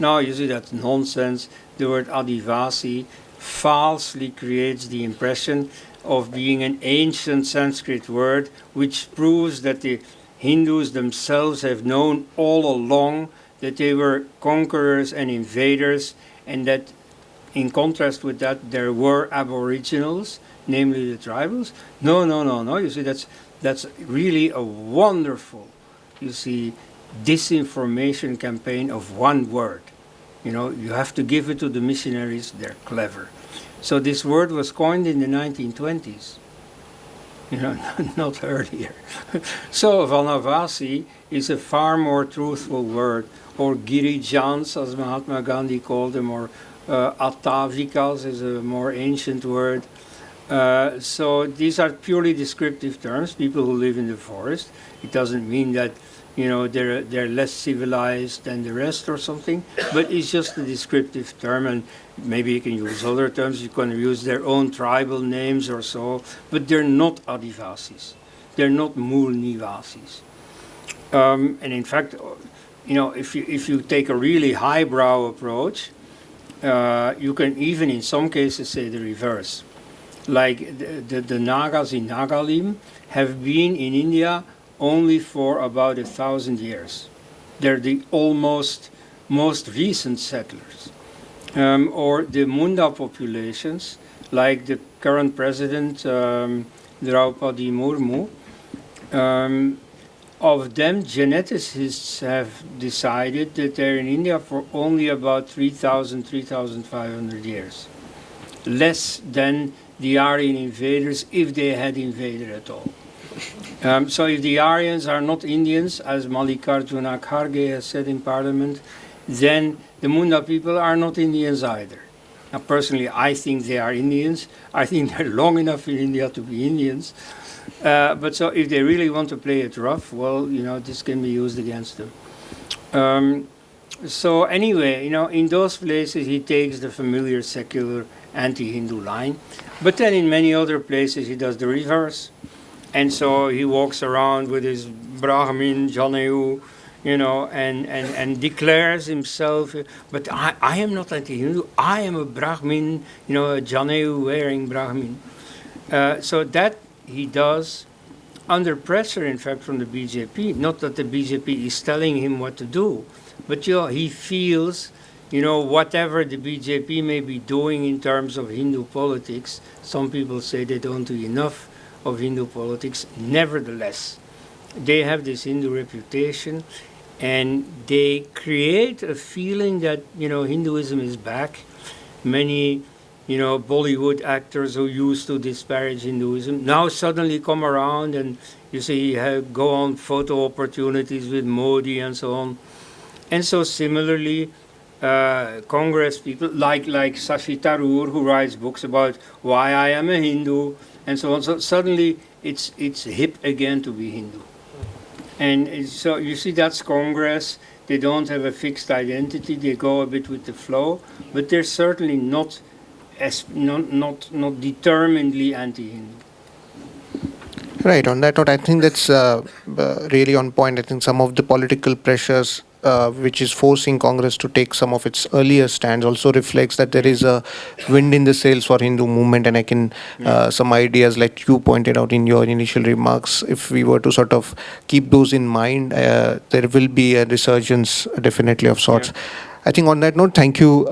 Now, you see, that's nonsense. The word Adivasi falsely creates the impression of being an ancient Sanskrit word, which proves that the Hindus themselves have known all along that they were conquerors and invaders, and that in contrast with that, there were aboriginals, namely the tribals. No. You see, that's really a wonderful, disinformation campaign of one word. You have to give it to the missionaries. They're clever. So this word was coined in the 1920s. Not earlier. So Vanavasi is a far more truthful word, or Girijans, as Mahatma Gandhi called them, or Atavikas is a more ancient word. So these are purely descriptive terms, people who live in the forest. It doesn't mean that they're less civilized than the rest or something, but it's just a descriptive term, and maybe you can use other terms. You can use their own tribal names or so, but they're not Adivasis. They're not Mool Nivasis. And in fact, if you take a really highbrow approach, you can even in some cases say the reverse. Like the Nagas in Nagalim have been in India only for about 1,000 years. They're the almost most recent settlers. Or the Munda populations, like the current president, Draupadi Murmu, of them, geneticists have decided that they're in India for only about 3,000, 3,500 years. Less than the Aryan invaders, if they had invaded at all. So if the Aryans are not Indians, as Mallikarjuna Kharge has said in Parliament, then the Munda people are not Indians either. Now, personally, I think they are Indians. I think they're long enough in India to be Indians. But so if they really want to play it rough, well, this can be used against them. So anyway, in those places he takes the familiar secular anti-Hindu line. But then in many other places he does the reverse. And so he walks around with his Brahmin, Janeu, and declares himself, but I am not anti-Hindu, I am a Brahmin, a Janeu wearing Brahmin. So that he does under pressure, in fact, from the BJP. Not that the BJP is telling him what to do, but he feels, whatever the BJP may be doing in terms of Hindu politics, some people say they don't do enough of Hindu politics. Nevertheless, they have this Hindu reputation, and they create a feeling that Hinduism is back. Many Bollywood actors who used to disparage Hinduism now suddenly come around, and you see go on photo opportunities with Modi and so on. And so similarly, Congress people like Shashi Tharoor, who writes books about why I am a Hindu and so on. So suddenly it's hip again to be Hindu. And so you see, that's Congress. They don't have a fixed identity. They go a bit with the flow, but they're certainly not determinedly anti-Hindu. Right. On that note, I think that's really on point. I think some of the political pressures which is forcing Congress to take some of its earlier stands also reflects that there is a wind in the sails for Hindu movement. And I can some ideas like you pointed out in your initial remarks, if we were to sort of keep those in mind, there will be a resurgence definitely of sorts. I think on that note, thank you